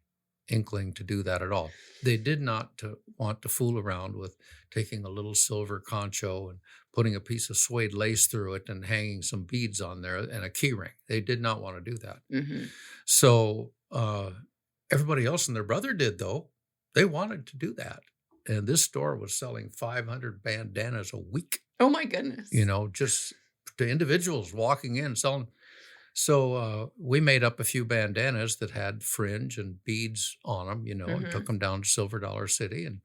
inkling to do that at all. They did not want to fool around with taking a little silver concho and putting a piece of suede lace through it and hanging some beads on there and a key ring. They did not want to do that. Mhm. So everybody else and their brother did, though. They wanted to do that. And this store was selling 500 bandanas a week, Oh my goodness. just to individuals walking in selling. So we made up a few bandanas that had fringe and beads on them, and took Mhm. them down to Silver Dollar City and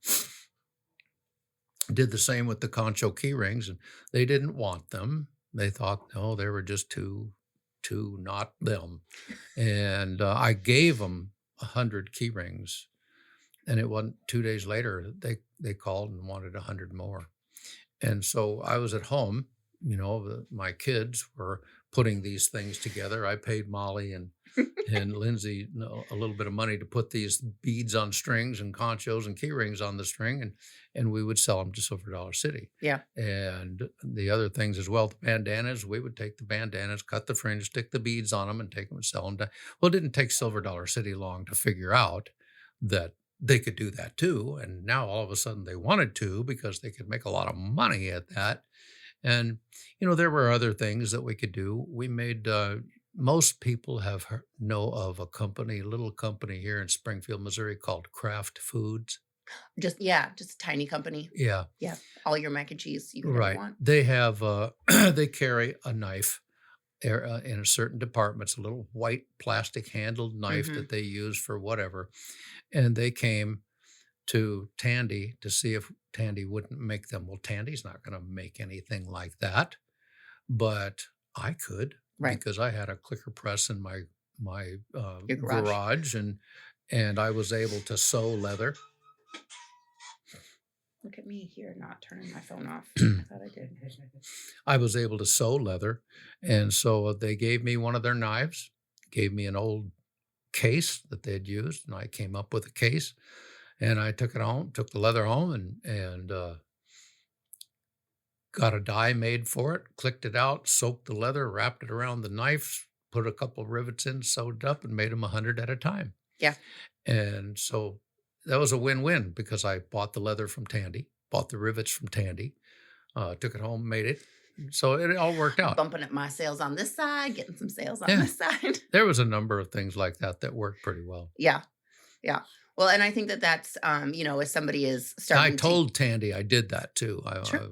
did the same with the concho key rings. And they didn't want them. They thought, no, they were just too not them. And I gave them 100 key rings. And it wasn't 2 days later, they called and wanted 100 more. And so I was at home, my kids were putting these things together. I paid Molly and Lindsay a little bit of money to put these beads on strings and conchos and key rings on the string, and we would sell them to Silver Dollar City. Yeah. And the other things as well, the bandanas, we would take the bandanas, cut the fringe, stick the beads on them, and take them and sell them. Well, it didn't take Silver Dollar City long to figure out that they could do that too. And now all of a sudden they wanted to because they could make a lot of money at that. And, there were other things that we could do. We made, most people know of a little company here in Springfield, Missouri called Kraft Foods. Just a tiny company. Yeah, Yeah. All your mac and cheese you could ever right. want. They have, they carry a knife in a certain department. It's a little white plastic handled knife Mhm. that they use for whatever. And they came to Tandy to see if Tandy wouldn't make them. Well, Tandy's not going to make anything like that, but I could Right. because I had a clicker press in my Your garage. garage, and I was able to sew leather. Look at me here not turning my phone off. I thought I did. I was able to sew leather, and so they gave me one of their knives, gave me an old case that they'd used, and I came up with a case, and I took it home, took the leather home, and got a die made for it, clicked it out, soaked the leather, wrapped it around the knife, put a couple of rivets in, sewed it up, and made them 100 at a time. Yeah. And so that was a win-win because I bought the leather from Tandy, bought the rivets from Tandy, took it home, made it. So it all worked out. Bumping up my sales on this side, getting some sales on Yeah. this side. There was a number of things like that worked pretty well. Yeah. Yeah. Well, and I think that that's, as somebody is I starting to told Tandy I did that too. Sure.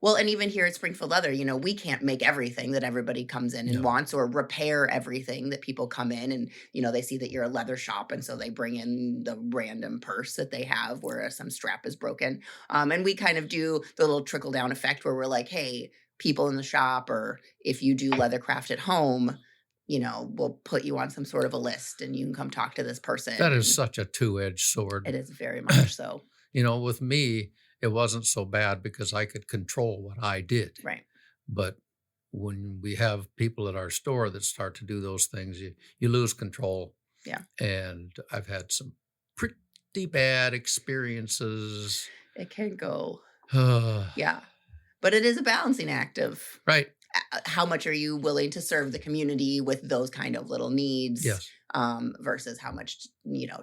Well, and even here at Springfield Leather, we can't make everything that everybody comes in and No. wants or repair everything that people come in and, they see that you're a leather shop. And so they bring in the random purse that they have where some strap is broken. And we kind of do the little trickle down effect where we're like, hey, people in the shop, or if you do leathercraft at home, we'll put you on some sort of a list and you can come talk to this person. That is such a two-edged sword. It is very much so. With me, it wasn't so bad because I could control what I did. Right. But when we have people at our store that start to do those things, you lose control. Yeah. And I've had some pretty bad experiences. It can go. Right. Yeah. But it is a balancing act of how much are you willing to serve the community with those kind of little needs, Yes. versus how much,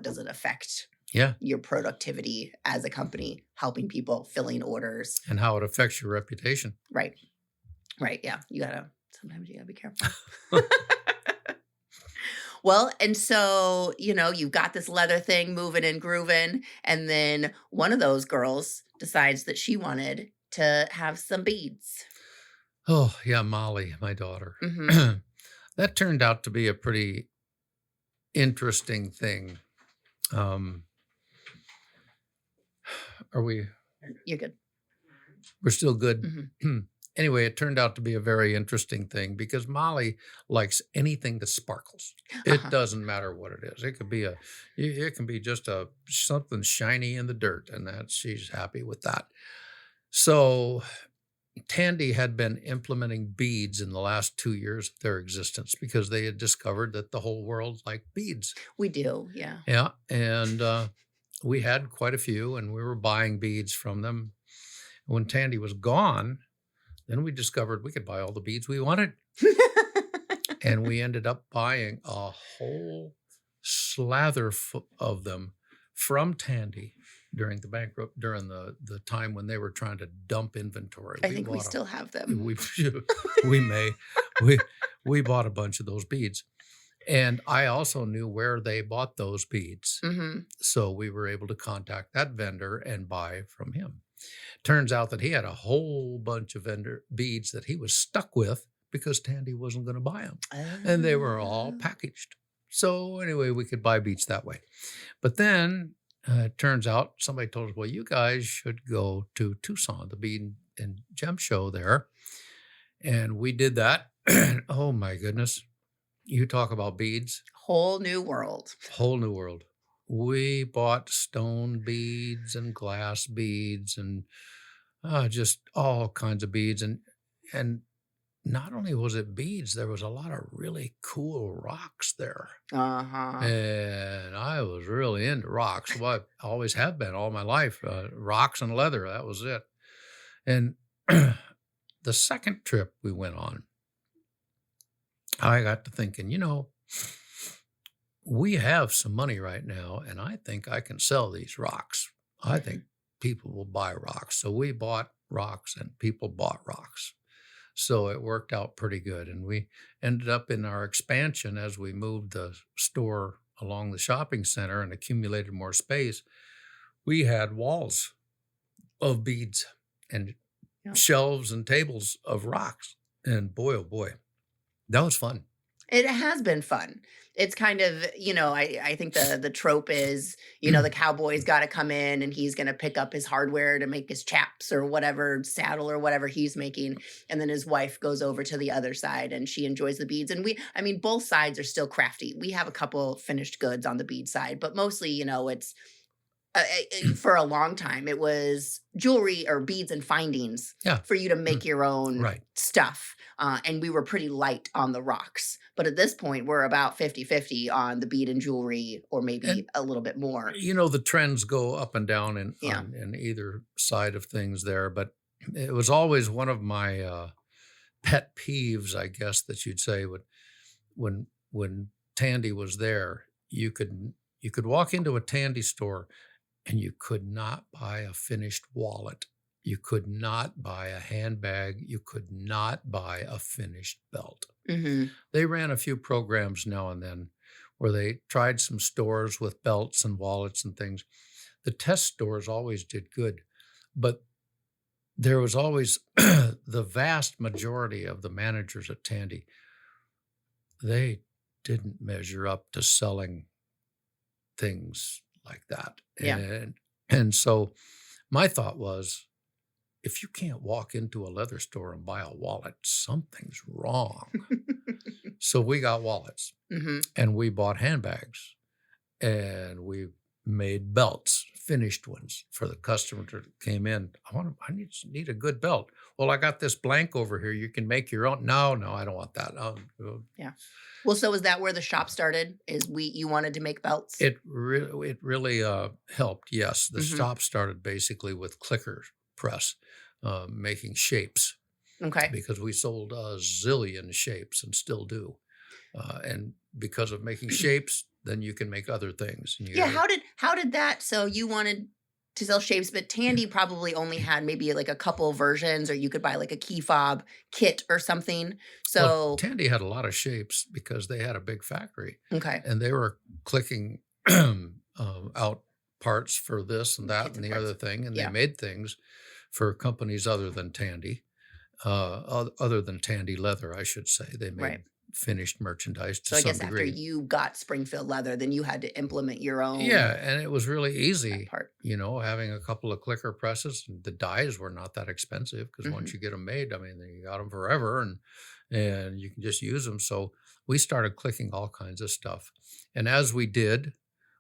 does it affect Yeah. your productivity as a company, helping people, filling orders. And how it affects your reputation. Right. Right. Yeah. Sometimes you gotta be careful. Well, and so, you've got this leather thing moving and grooving. And then one of those girls decides that she wanted to have some beads. Oh, yeah, Molly, my daughter. Hmm. That turned out to be a pretty interesting thing. Um, are we? You're good. We're still good. Hmm. Anyway, it turned out to be a very interesting thing because Molly likes anything that sparkles. It Uh-huh. doesn't matter what it is. It can be just something shiny in the dirt, and she's happy with that. So Tandy had been implementing beads in the last 2 years of their existence because they had discovered that the whole world liked beads. We do. Yeah. Yeah, and we had quite a few, and we were buying beads from them. When Tandy was gone, then we discovered we could buy all the beads we wanted. And we ended up buying a whole slather of them from Tandy during the time when they were trying to dump inventory. I think we still have them. We may. We bought a bunch of those beads. And I also knew where they bought those beads. Hmm. So we were able to contact that vendor and buy from him. Turns out that he had a whole bunch of beads that he was stuck with because Tandy wasn't going to buy them. And they were all packaged. So anyway, we could buy beads that way. But then it turns out somebody told us, well, you guys should go to Tucson, the bead and gem show there. And we did that. Oh, my goodness. You talk about beads. Whole new world. Whole new world. We bought stone beads and glass beads and just all kinds of beads. And not only was it beads, there was a lot of really cool rocks there. Uh-huh. And I was really into rocks. Well, I always have been all my life. Rocks and leather, that was it. And the second trip we went on, I got to thinking, we have some money right now, and I think I can sell these rocks. I think people will buy rocks. So we bought rocks, and people bought rocks. So it worked out pretty good. And we ended up in our expansion as we moved the store along the shopping center and accumulated more space. We had walls of beads and shelves and tables of rocks. And boy, oh boy, that was fun. It has been fun. It's kind of, I think the trope is, the cowboy's got to come in and he's going to pick up his hardware to make his chaps or whatever, saddle or whatever he's making. And then his wife goes over to the other side and she enjoys the beads. And both sides are still crafty. We have a couple finished goods on the bead side, but mostly, it's for a long time, it was jewelry or beads and findings for you to make your own stuff. And we were pretty light on the rocks. But at this point, we're about 50-50 on the bead and jewelry, or maybe a little bit more. The trends go up and down in either side of things there. But it was always one of my pet peeves, I guess, that you'd say, when Tandy was there. You could walk into a Tandy store and you could not buy a finished wallet. You could not buy a handbag. You could not buy a finished belt. Mm-hmm. They ran a few programs now and then where they tried some stores with belts and wallets and things. The test stores always did good, but there was always the vast majority of the managers at Tandy, they didn't measure up to selling things like that. Yeah. And so my thought was, if you can't walk into a leather store and buy a wallet, something's wrong. So we got wallets, mm-hmm. and we bought handbags, and we made belts, finished ones for the customer that came in. I need a good belt. Well, I got this blank over here. You can make your own. No, no, I don't want that. Yeah. Well, so is that where the shop started? Is you wanted to make belts? It really helped. Yes, the Mhm. shop started basically with clicker press, making shapes Okay. because we sold a zillion shapes and still do. And because of making shapes, then you can make other things. And you Yeah, got to how did that so you wanted to sell shapes, but Tandy probably only had maybe like a couple versions, or you could buy like a key fob kit or something. Well, So, Tandy had a lot of shapes because they had a big factory okay, and they were clicking out parts for this and that kits and and the parts. other thing. And they Yeah, made things for companies other than Tandy, other than Tandy Leather, I should say. They right. made finished merchandise to So I some guess after degree. you got Springfield Leather, then you had to implement your own Yeah, and it was really that easy, part. having a couple of clicker presses. And the dyes were not that expensive because once Mhm. you get them made, I mean, you got them forever, and you can just use them. So we started clicking all kinds of stuff, and as we did,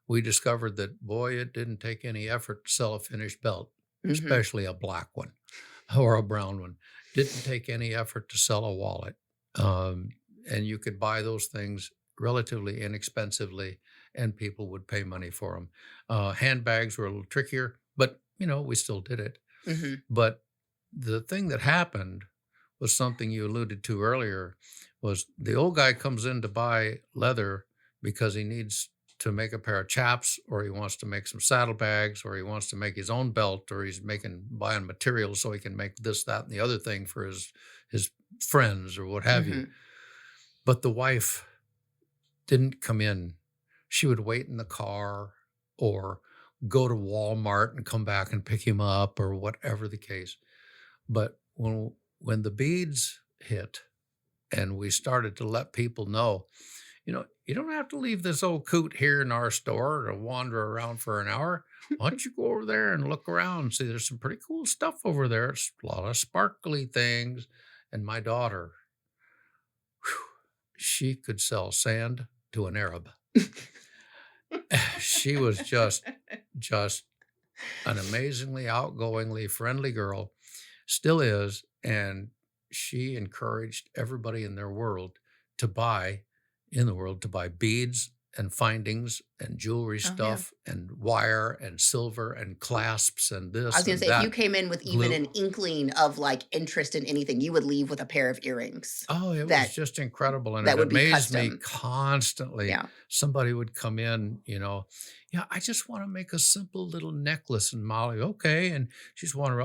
we discovered that boy, it didn't take any effort to sell a finished belt, Mhm. especially a black one or a brown one. Didn't take any effort to sell a wallet, um, and you could buy those things relatively inexpensively, and people would pay money for them. Handbags were a little trickier, but we still did it. Mhm. But the thing that happened was something you alluded to earlier was the old guy comes in to buy leather because he needs to make a pair of chaps or he wants to make some saddlebags or he wants to make his own belt or he's buying materials so he can make this, that, and the other thing for his friends or what have you. Mhm. But the wife didn't come in. She would wait in the car or go to Walmart and come back and pick him up or whatever the case. But when the beads hit and we started to let people know, you don't have to leave this old coot here in our store to wander around for an hour. Why don't you go over there and look around and see there's some pretty cool stuff over there. It's a lot of sparkly things. And my daughter, whew, she could sell sand to an Arab. She was just an amazingly outgoingly friendly girl, still is, and she encouraged everybody to buy to buy beads and findings and jewelry Oh, yeah. stuff and wire and silver and clasps and I this was gonna and say, if you that came in with even glue. an inkling of, like, interest in anything, you would leave with a pair of earrings Oh, it was that just incredible, and it that would be amazed me custom. constantly. Yeah. Somebody would come in, "Yeah, I just wanna make a simple little necklace," and Molly, "Okay," and she's wondering,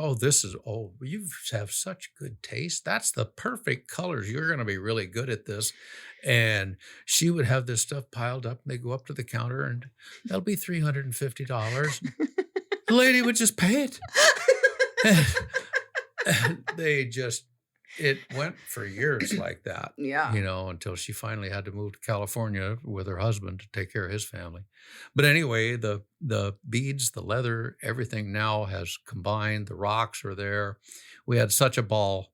you have such good taste. That's the perfect colors. You're gonna be really good at this." And she would have this stuff piled up, and they go up to the counter, and that'll be $350. The lady would just pay it. They just it went for years like that, Yeah. until she finally had to move to California with her husband to take care of his family. But anyway, the beads, the leather, everything now has combined. The rocks are there. We had such a ball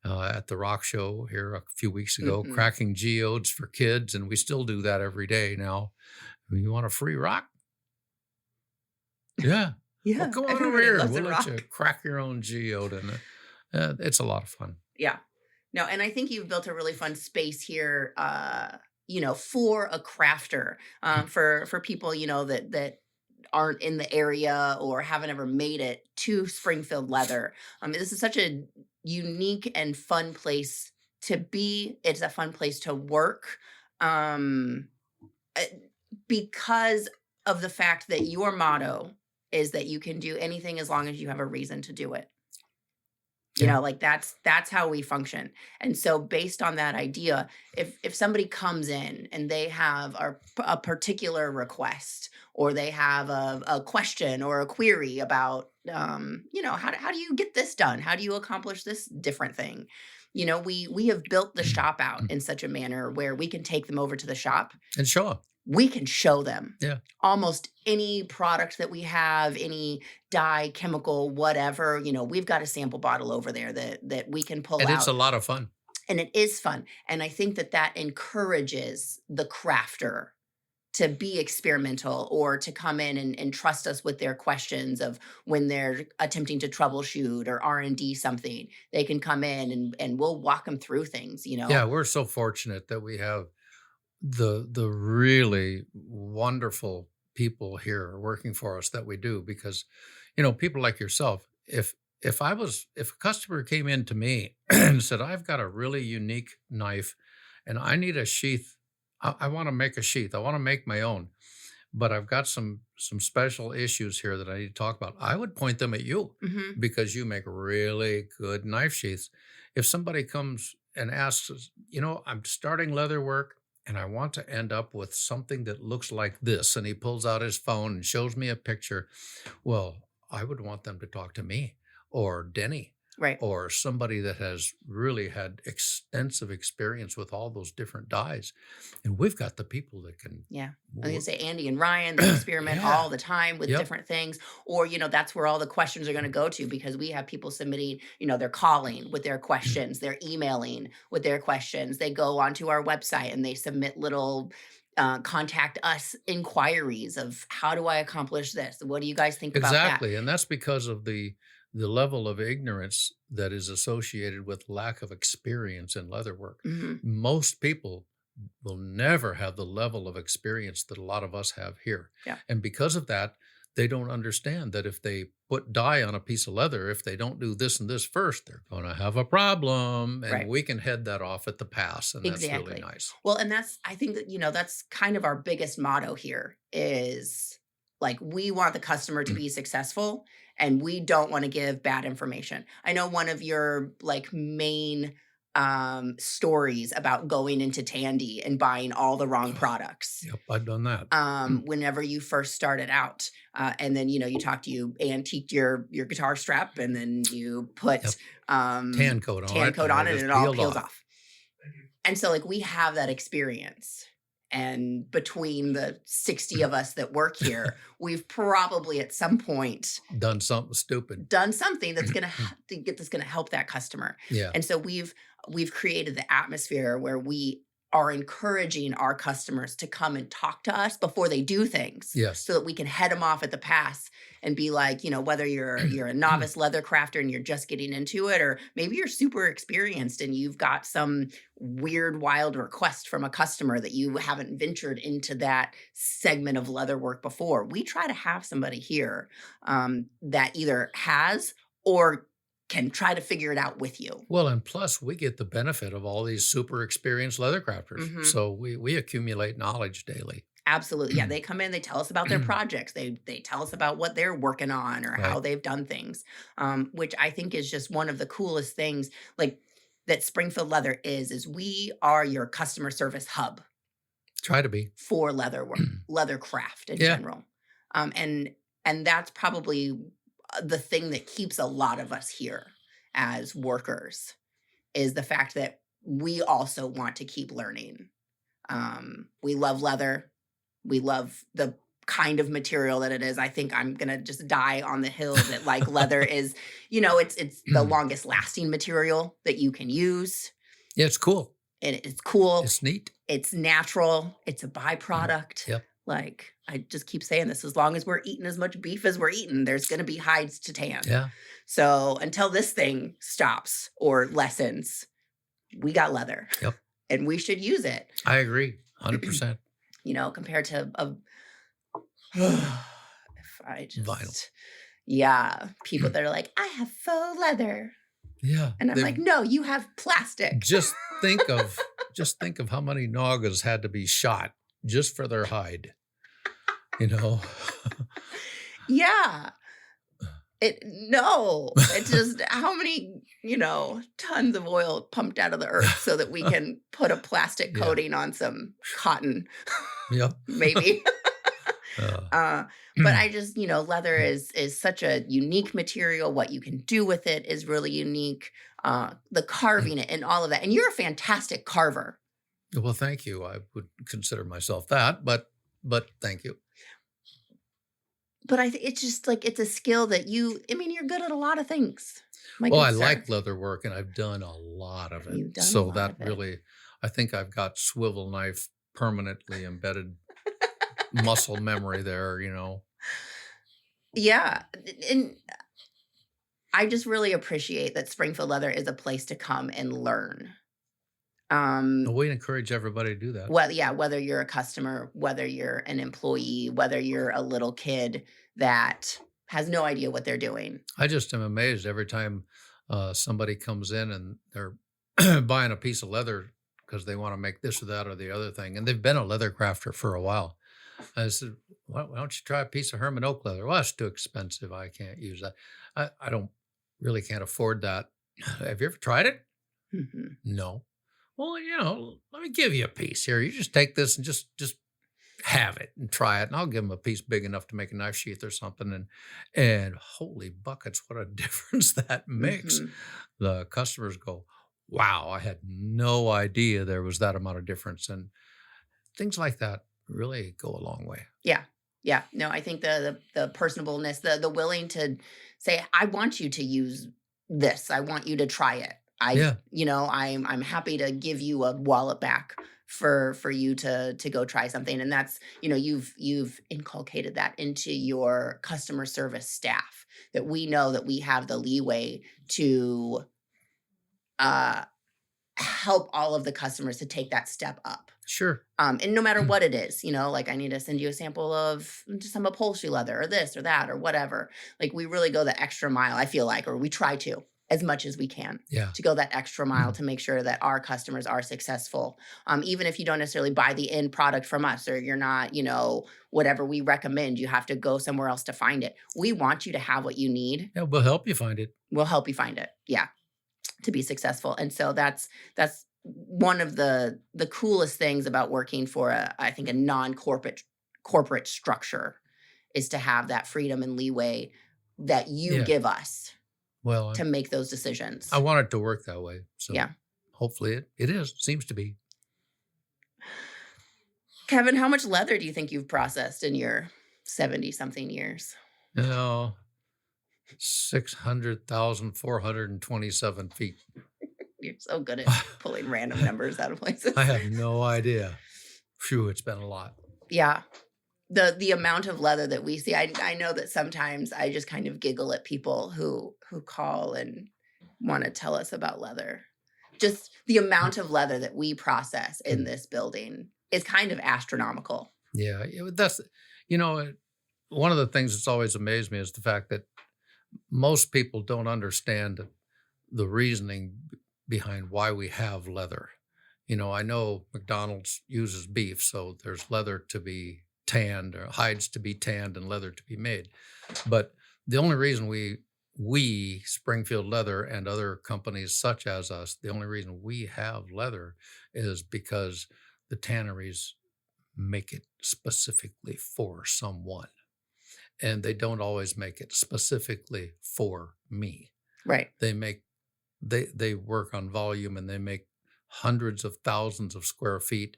at the rock show here a few weeks ago, Mhm. cracking geodes for kids, and we still do that every day now. You want a free rock? Yeah. Well, Yeah, come on over everybody here and loves we'll a let you rock. crack your own geode, and it's a lot of fun. Yeah. No, and I think you've built a really fun space here, for a crafter, for people, that aren't in the area or haven't ever made it to Springfield Leather. This is such a unique and fun place to be. It's a fun place to work. Um, uh, because of the fact that your motto is that you can do anything as long as you have a reason to do it. Yeah. Like that's how we function. And so based on that idea, if somebody comes in and they have a particular request, or they have a question or a query about how do you get this done? How do you accomplish this different thing? We have built the shop out in such a manner where we can take them over to the shop. And show up. We can show them Yeah. almost any product that we have, any dye, chemical, whatever. We've got a sample bottle over there that we can pull And it's a out, lot of fun. and it is fun. And I think that encourages the crafter to be experimental or to come in and trust us with their questions of when they're attempting to troubleshoot or R&D something. They can come in and we'll walk them through things, you Yeah, know. we're so fortunate that we have the really wonderful people here working for us that we do because, people like yourself, if a customer came in to me and said, I've got a really unique knife and I need a sheath, I want to make a sheath, I want to make my own, but I've got some special issues here that I need to talk about. I would point them at you Hmm. because you make really good knife sheaths. If somebody comes and asks, us, I'm starting leather work and I want to end up with something that looks like this, and he pulls out his phone and shows me a picture, well, I would want them to talk to me or Denny Right. or somebody that has really had extensive experience with all those different dyes. And we've got the people that can. Yeah. I was gonna w- say Andy and Ryan, they experiment Yeah. all the time with Yep. different things. Or, that's where all the questions are going to go to because we have people submitting, they're calling with their questions, they're emailing with their questions. They go onto our website and they submit little contact us inquiries of how do I accomplish this? What do you guys think about that? Exactly, and that's because of the level of ignorance that is associated with lack of experience in leatherwork. Hmm. Most people will never have the level of experience that a lot of us have here. Yeah. And because of that, they don't understand that if they put dye on a piece of leather, if they don't do this and this first, they're going to have a problem. And Right. we can head that off at the pass. And that's really Exactly. nice. Well, and I think that, that's kind of our biggest motto here is like, we want the customer to be successful and we don't want to give bad information. I know one of your like main stories about going into Tandy and buying all the wrong Oh, products yep, I've done that. whenever you first started out. And then, you antiqued your guitar strap and then you Yep. put Tan coat on tan it, coat and on it it and just it all peeled peels off. off. And so, like, we have that experience. And between the 60 of us that work here, we've probably at some point Done something stupid. done something that's going to help that customer. Yeah. And so we've created the atmosphere where we are encouraging our customers to come and talk to us before they do things Yes. so that we can head them off at the pass and be like, whether you're a novice leather crafter and you're just getting into it, or maybe you're super experienced and you've got some weird wild request from a customer that you haven't ventured into that segment of leather work before. We try to have somebody here that either has or can try to figure it out with you. Well, and plus we get the benefit of all these super experienced leather crafters. Hmm. So we accumulate knowledge daily. Absolutely. Yeah, they come in, they tell us about their projects. They tell us about what they're working on or how Right. they've done things, which I think is just one of the coolest things. Like that Springfield Leather is we are your customer service hub Try to be. for leather work, leather craft in Yeah. general, and that's probably the thing that keeps a lot of us here as workers is the fact that we also want to keep learning. We love leather. We love the kind of material that it is. I think I'm gonna just die on the hill that like leather is, it's the longest lasting material that you can use. Yeah, it's cool. And it's cool. It's neat. It's natural. It's a byproduct. Yep. Like I just keep saying this, as long as we're eating as much beef as we're eating, there's gonna be hides to tan. Yeah. So until this thing stops or lessens, we got leather. Yep. And we should use it. I agree. 100%. Compared to if I Vinyl. just, yeah, people that are like, I have faux leather. Yeah. And I'm like, no, you have plastic. Just think of just think of how many Nagas had to be shot just for their hide. You know. Yeah. It's just how many, tons of oil pumped out of the earth so that we can put a plastic Yeah. coating on some cotton, Yep. maybe. Uh, But I just, leather is such a unique material. What you can do with it is really unique. The carving it and all of that. And you're a fantastic carver. well, thank you. I would consider myself that, but thank you. But it's just like it's a skill that you're good at a lot of things. My Well, good I sir. like leather work and I've done a lot of You've it. done a So lot that of it. really, I think I've got swivel knife permanently embedded muscle memory there, you know. Yeah, and I just really appreciate that Springfield Leather is a place to come and learn. And Um, we encourage everybody to do that. well, yeah, whether you're a customer, whether you're an employee, whether you're a little kid that has no idea what they're doing. I just am amazed every time somebody comes in and they're buying a piece of leather because they want to make this or that or the other thing. And they've been a leather crafter for a while. I said, why don't you try a piece of Herman oak leather? Well, it's too expensive. I can't use that. I don't really can't afford that. Have you ever tried it? Mhm. No. Well, let me give you a piece here. You just take this and just have it and try it, and I'll give them a piece big enough to make a knife sheath or something. And holy buckets, what a difference that makes. Mhm. The customers go, "Wow, I had no idea there was that amount of difference." And things like that really go a long way. Yeah. Yeah. No, I think the personableness, the willing to say, I want you to use this. I want you to try it. Yeah, I'm happy to give you a wallet back for you to go try something. And that's, you've inculcated that into your customer service staff, that we know that we have the leeway to uh help all of the customers to take that step up. sure. And no matter what it is, like I need to send you a sample of some upholstery leather or this or that or whatever. Like we really go the extra mile, I feel like, or we try to as much as we can Yeah. to go that extra mile to make sure that our customers are successful. Even if you don't necessarily buy the end product from us, or you're not, whatever we recommend, you have to go somewhere else to find it. We want you to have what you need. Yeah, we'll help you find it. We'll help you find it. Yeah, to be successful. And so that's one of the coolest things about working for I think a non-corporate structure, is to have that freedom and leeway that you Yeah. give us Well, to make those I decisions. want it to work that way. So Yeah. hopefully it is. Seems to be. Kevin, how much leather do you think you've processed in your 70 something years? You know, 600,427 feet. You're so good at pulling random numbers out of places. I have no idea. Phew, it's been a lot. Yeah. The amount of leather that we see, I know that sometimes I just kind of giggle at people who call and want to tell us about leather. Just the amount of leather that we process in this building is kind of astronomical. Yeah, that's you know, one of the things that's always amazed me is the fact that most people don't understand the reasoning behind why we have leather. I know McDonald's uses beef, so there's leather to be tanned or hides to be tanned and leather to be made. But the only reason we Springfield Leather and other companies such as us, the only reason we have leather is because the tanneries make it specifically for someone, and they don't always make it specifically for me. Right. They work on volume, and they make hundreds of thousands of square feet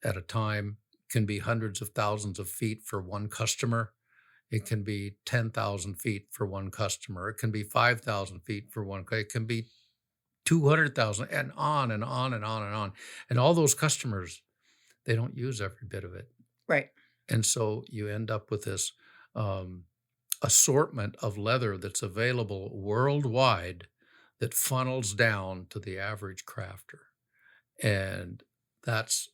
at a time. Can be hundreds of thousands of feet for one customer. It can be 10,000 feet for one customer. It can be 5,000 feet for one. It can be 200,000, and on and on and on and on. And all those customers, they don't use every bit of it. Right. And so you end up with this um, assortment of leather that's available worldwide that funnels down to the average crafter. And that's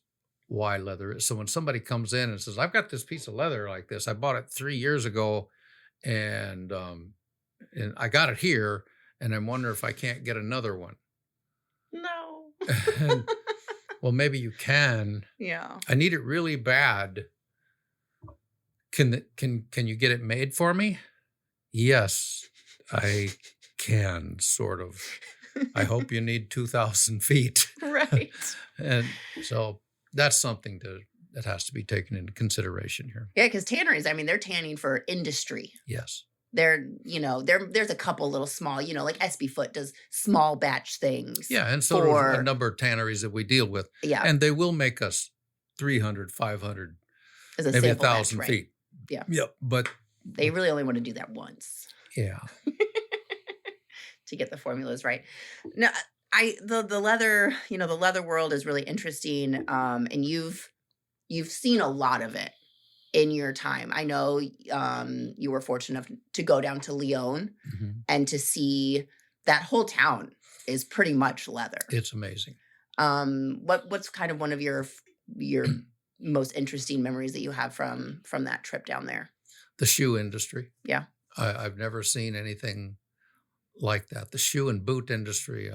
why leather is. So when somebody comes in and says, I've got this piece of leather like this, I bought it 3 years ago, and I got it here, and I'm wondering if I can't get another one. No. And, well, maybe you can. Yeah. I need it really bad. Can you get it made for me? Yes, I can, sort of. I hope you need 2,000 feet. Right. And so that's something that has to be taken into consideration here. Yeah, because tanneries, I mean, they're tanning for industry. Yes. There's a couple little small, like SB Foot does small batch things. Yeah, and so there's a number of tanneries that we deal with. Yeah. And they will make us 300, 500, As a maybe sample batch, 1,000 right. feet. Yeah. Yep. But They really only want to do that once yeah. to get the formulas right. No, the leather, the leather world is really interesting. And you've seen a lot of it. in your time? I know you were fortunate enough to go down to Lyon Mhm. and to see that whole town is pretty much leather. It's amazing. What's kind of one of your most interesting memories that you have from that trip down there? The shoe industry. Yeah. I've never seen anything like that. The shoe and boot industry.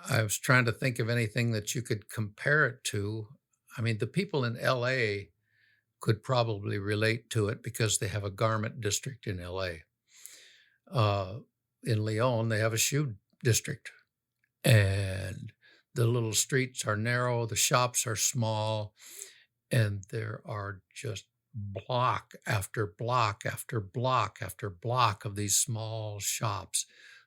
I was trying to think of anything that you could compare it to. I mean, the people in LA could probably relate to it because they have a garment district in LA. Uh, in Lyon, they have a shoe district, and the little streets are narrow, the shops are small, and there are just block after block after block after block of these small shops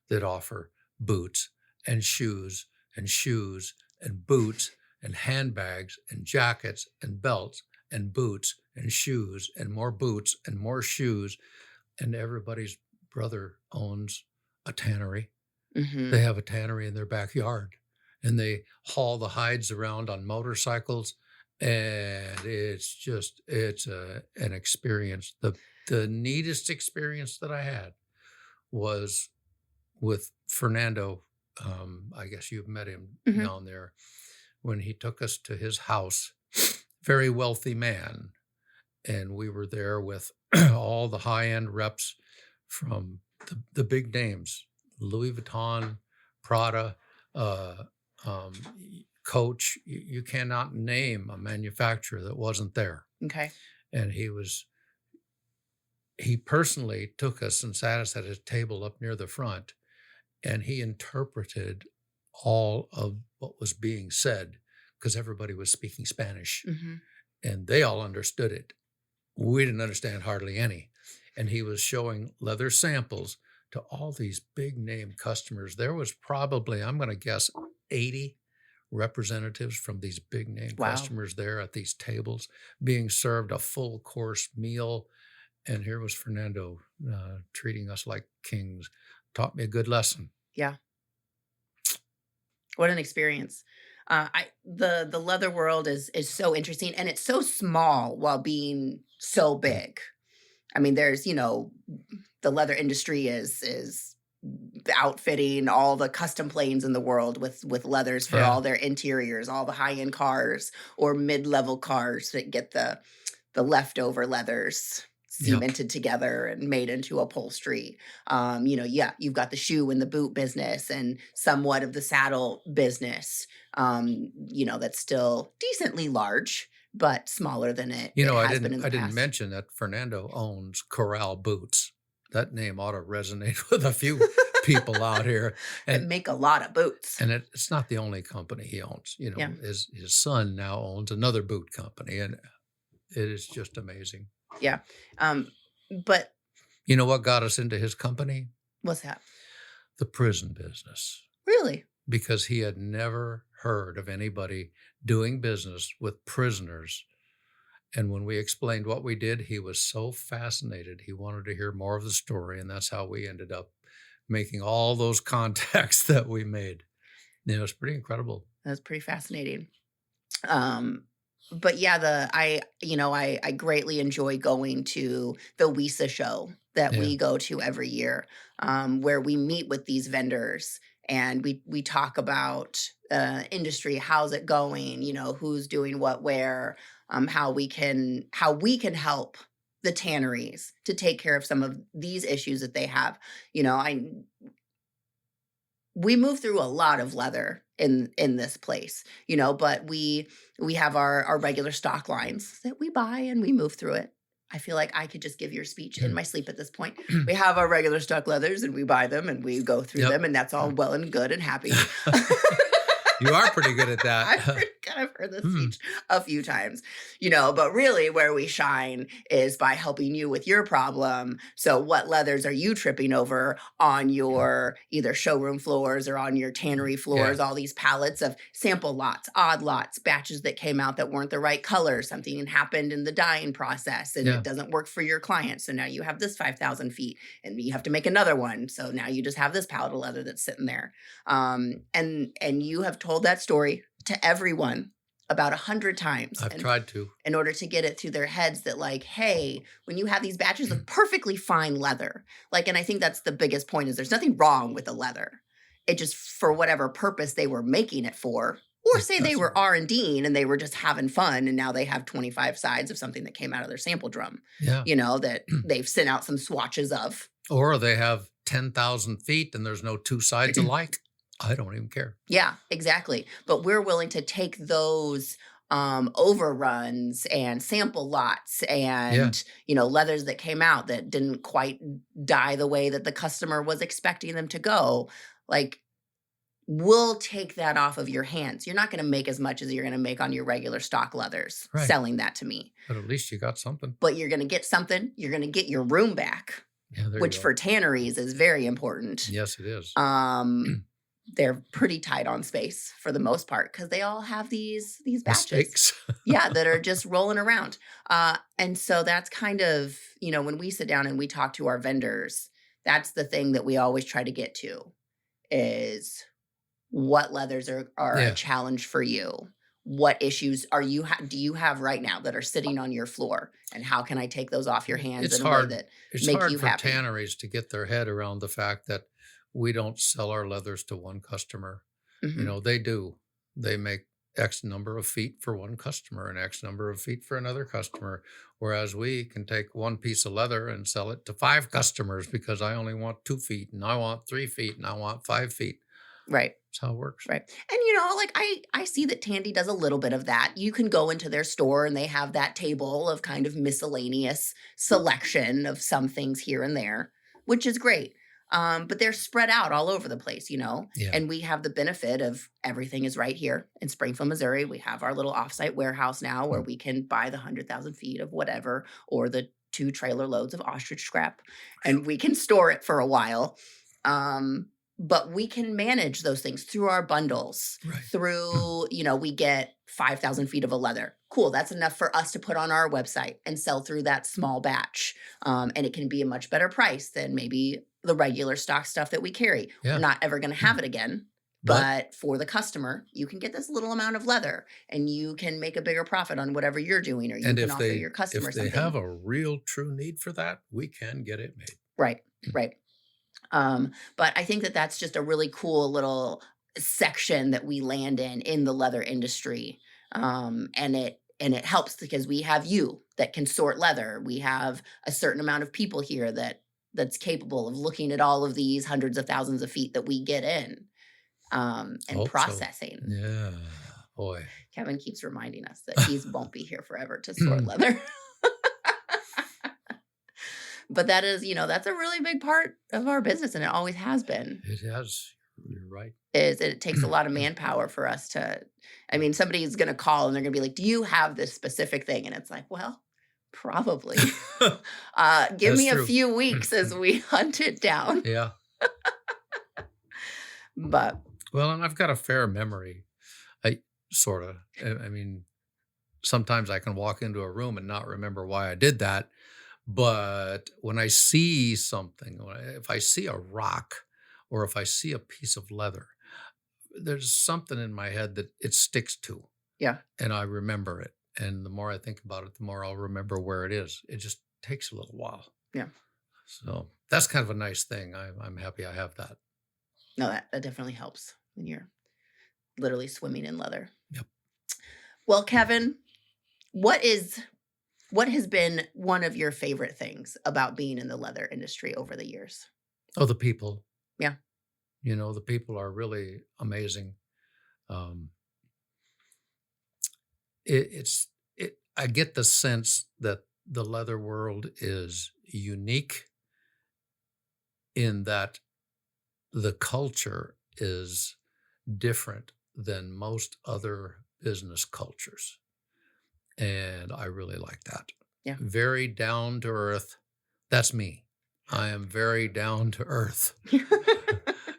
that offer boots and shoes and shoes and boots and handbags and jackets and belts and boots and shoes and more boots and more shoes. And everybody's brother owns a tannery. They Hmm. have a tannery in their backyard, and they haul the hides around on motorcycles, and it's an experience. The neatest experience that I had was with Fernando. I guess you've met him Hmm. down there when he took us to his house. Very wealthy man, and we were there with all the high-end reps from the big names, Louis Vuitton, Prada, uh, Coach. You cannot name a manufacturer that wasn't there. Okay. And he personally took us and sat us at a table up near the front, and he interpreted all of what was being said because everybody was speaking Spanish, Hmm. and they all understood it. We didn't understand hardly any. And he was showing leather samples to all these big name customers. There was probably, I'm going to guess, 80 representatives from these big name Wow. customers there at these tables being served a full course meal. And here was Fernando treating us like kings. Taught me a good lesson. Yeah. What an experience. The leather world is so interesting, and it's so small while being so big. I mean, there's, the leather industry is outfitting all the custom planes in the world with leathers for Yeah. all their interiors, all the high-end cars or mid-level cars that get the leftover leathers Yep. cemented together and made into upholstery. Yeah, you've got the shoe and the boot business and somewhat of the saddle business. That's still decently large, but smaller than it has been in the I didn't past. mention that Fernando owns Corral Boots. That name ought to resonate with a few people out here. That And make a lot of boots. it's not the only company he owns. Yeah, His son now owns another boot company, and it is just amazing. yeah. Um, but You know what got us into his company? what's that? The prison business, Really? because he had never heard of anybody doing business with prisoners. And when we explained what we did, he was so fascinated. He wanted to hear more of the story. And that's how we ended up making all those contacts that we made. It's pretty incredible. That's pretty fascinating. But yeah, I greatly enjoy going to the WISA show that Yeah. we go to every year, where we meet with these vendors and we talk about industry, how's it going, who's doing what where, how we can help the tanneries to take care of some of these issues that they have. I We move through a lot of leather in this place, but we have our regular stock lines that we buy and we move through it. I feel like I could just give your speech in my sleep at this point. We have our regular stock leathers and we buy them and we go through Yep. them, and that's all well and good and happy. You are pretty good at I've that. kind of heard this Hmm. speech a few times, but really where we shine is by helping you with your problem. So, what leathers are you tripping over on your either showroom floors or on your tannery Yeah. floors? All these pallets of sample lots, odd lots, batches that came out that weren't the right color. Something happened in the dyeing process and it Yeah. doesn't work for your client. So now you have this 5,000 feet and you have to make another one. So now you just have this pallet of leather that's sitting there, and you have told that story to everyone about 100 times, I've and tried to. in order to get it through their heads that like, hey, when you have these batches of perfectly fine leather, like, and I think that's the biggest point is there's nothing wrong with the leather. It just for whatever purpose they were making it for, or It say they doesn't were work. R&D and they were just having fun and now they have 25 sides of something that came out of their sample drum, Yeah. that they've sent out some swatches of. Or they have 10,000 feet and there's no two sides alike. I don't even care. Yeah, exactly. But we're willing to take those overruns and sample lots Yeah. and leathers that came out that didn't quite die the way that the customer was expecting them to go. Like, we'll take that off of your hands. You're not going to make as much as you're going to make on your regular stock leathers Right. selling that to me, But at least you got something. but you're going to get something. You're going to get your room back, Yeah, there you which go. for tanneries is very important. Yes, it is. They're pretty tight on space for the most part because they all have these batches, Mistakes. yeah, that are just rolling around. And so that's kind of when we sit down and we talk to our vendors, that's the thing that we always try to get to is what leathers are a Yeah. challenge for you. What issues do you have right now that are sitting on your floor, and how can I take those off your hands It's in a way hard. that It's make hard you for happy? tanneries to get their head around the fact that we don't sell our leathers to one customer. Hmm. They do. They make X number of feet for one customer and X number of feet for another customer. Whereas we can take one piece of leather and sell it to 5 customers because I only want 2 feet and I want 3 feet and I want 5 feet. Right. That's how it works. Right. And like I see that Tandy does a little bit of that. You can go into their store and they have that table of kind of miscellaneous selection of some things here and there, which is great. But they're spread out all over the place. Yeah. And we have the benefit of everything is right here in Springfield, Missouri. We have our little offsite warehouse now where we can buy the 100,000 feet of whatever or the 2 trailer loads of ostrich scrap, and we can store it for a while. But we can manage those things through our bundles, Right. through, we get 5,000 feet of a leather. Cool. That's enough for us to put on our website and sell through that small batch. And it can be a much better price than maybe the regular stock stuff that we carry. Yeah. We're not ever going to have it again. But for the customer, you can get this little amount of leather and you can make a bigger profit on whatever you're doing, or you And can offer your customer if they something. have a real true need for that, we can get it made. Right. Right. But I think that that's just a really cool little section that we land in the leather industry. And it helps because we have you that can sort leather. We have a certain amount of people here that's capable of looking at all of these hundreds of thousands of feet that we get in, and Hope so. processing. Yeah. Boy. Kevin keeps reminding us that he won't be here forever to sort leather. But that is, that's a really big part of our business, and it always has been. It has. You're right. Is it takes a lot of manpower for us to. I mean, somebody's going to call and they're going to be like, "Do you have this specific thing?" And it's like, well, probably. Give me a few weeks as we hunt it down. Yeah. But Well, and I've got a fair memory. I sort of. I mean, sometimes I can walk into a room and not remember why I did that. But when I see something, if I see a rock or if I see a piece of leather, there's something in my head that it sticks to yeah, and I remember it. And the more I think about it, the more I'll remember where it is. It just takes a little while. yeah. So that's kind of a nice thing. I'm happy I have that. No, that definitely helps when you're literally swimming in leather. Yep. Well, Kevin, what has been one of your favorite things about being in the leather industry over the years? Oh, the people. Yeah. The people are really amazing. Um, I get the sense that the leather world is unique in that the culture is different than most other business cultures. And I really like that. Yeah. Very down to earth. That's me. I am very down to earth.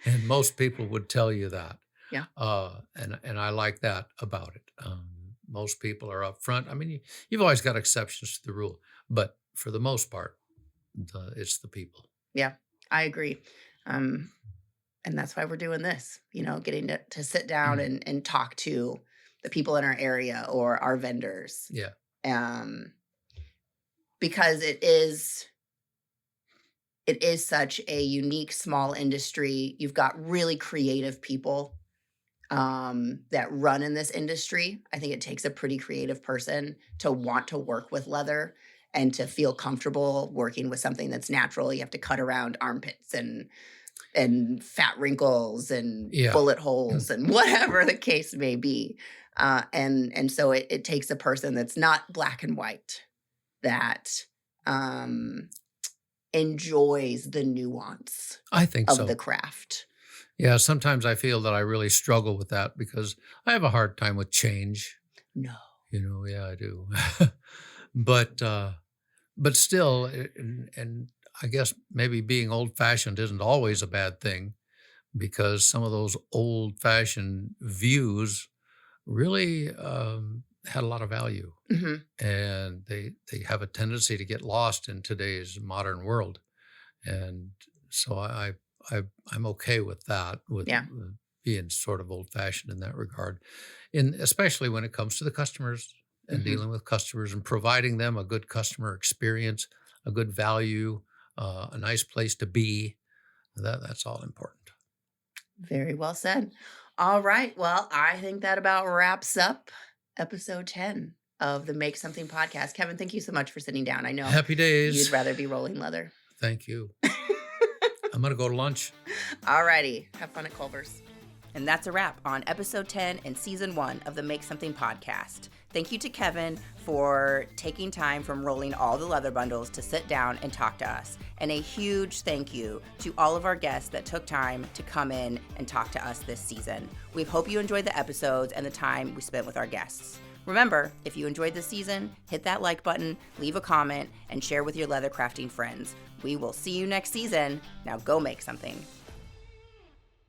And most people would tell you that. Yeah. And I like that about it. Most people are upfront. I mean, you've always got exceptions to the rule, but for the most part, it's the people. Yeah, I agree. And that's why we're doing this, getting to sit down and talk to the people in our area or our vendors. Yeah. Um, because it is such a unique small industry. You've got really creative people that run in this industry. I think it takes a pretty creative person to want to work with leather and to feel comfortable working with something that's natural. You have to cut around armpits and fat wrinkles and Yeah. bullet holes and whatever the case may be. And so it takes a person that's not black and white, that um, enjoys the nuance I think of the so. craft. Yeah, sometimes I feel that I really struggle with that because I have a hard time with change. No. Yeah, I do. But but still, and I guess maybe being old-fashioned isn't always a bad thing because some of those old-fashioned views really had a lot of value, Hmm. and they have a tendency to get lost in today's modern world. And so I'm okay with that, with Yeah. being sort of old fashioned in that regard, in especially when it comes to the customers and Hmm. dealing with customers and providing them a good customer experience, a good value, a nice place to be. That's all important. Very well said. All right. Well, I think that about wraps up episode 10 of the Make Something podcast. Kevin, thank you so much for sitting down. I know Happy you'd days. rather be rolling leather. Thank you. I'm gonna go to lunch. All righty. Have fun at Culver's. And that's a wrap on episode 10 and season 1 of the Make Something podcast. Thank you to Kevin for taking time from rolling all the leather bundles to sit down and talk to us. And a huge thank you to all of our guests that took time to come in and talk to us this season. We hope you enjoyed the episodes and the time we spent with our guests. Remember, if you enjoyed this season, hit that like button, leave a comment, and share with your leather crafting friends. We will see you next season. Now go make something.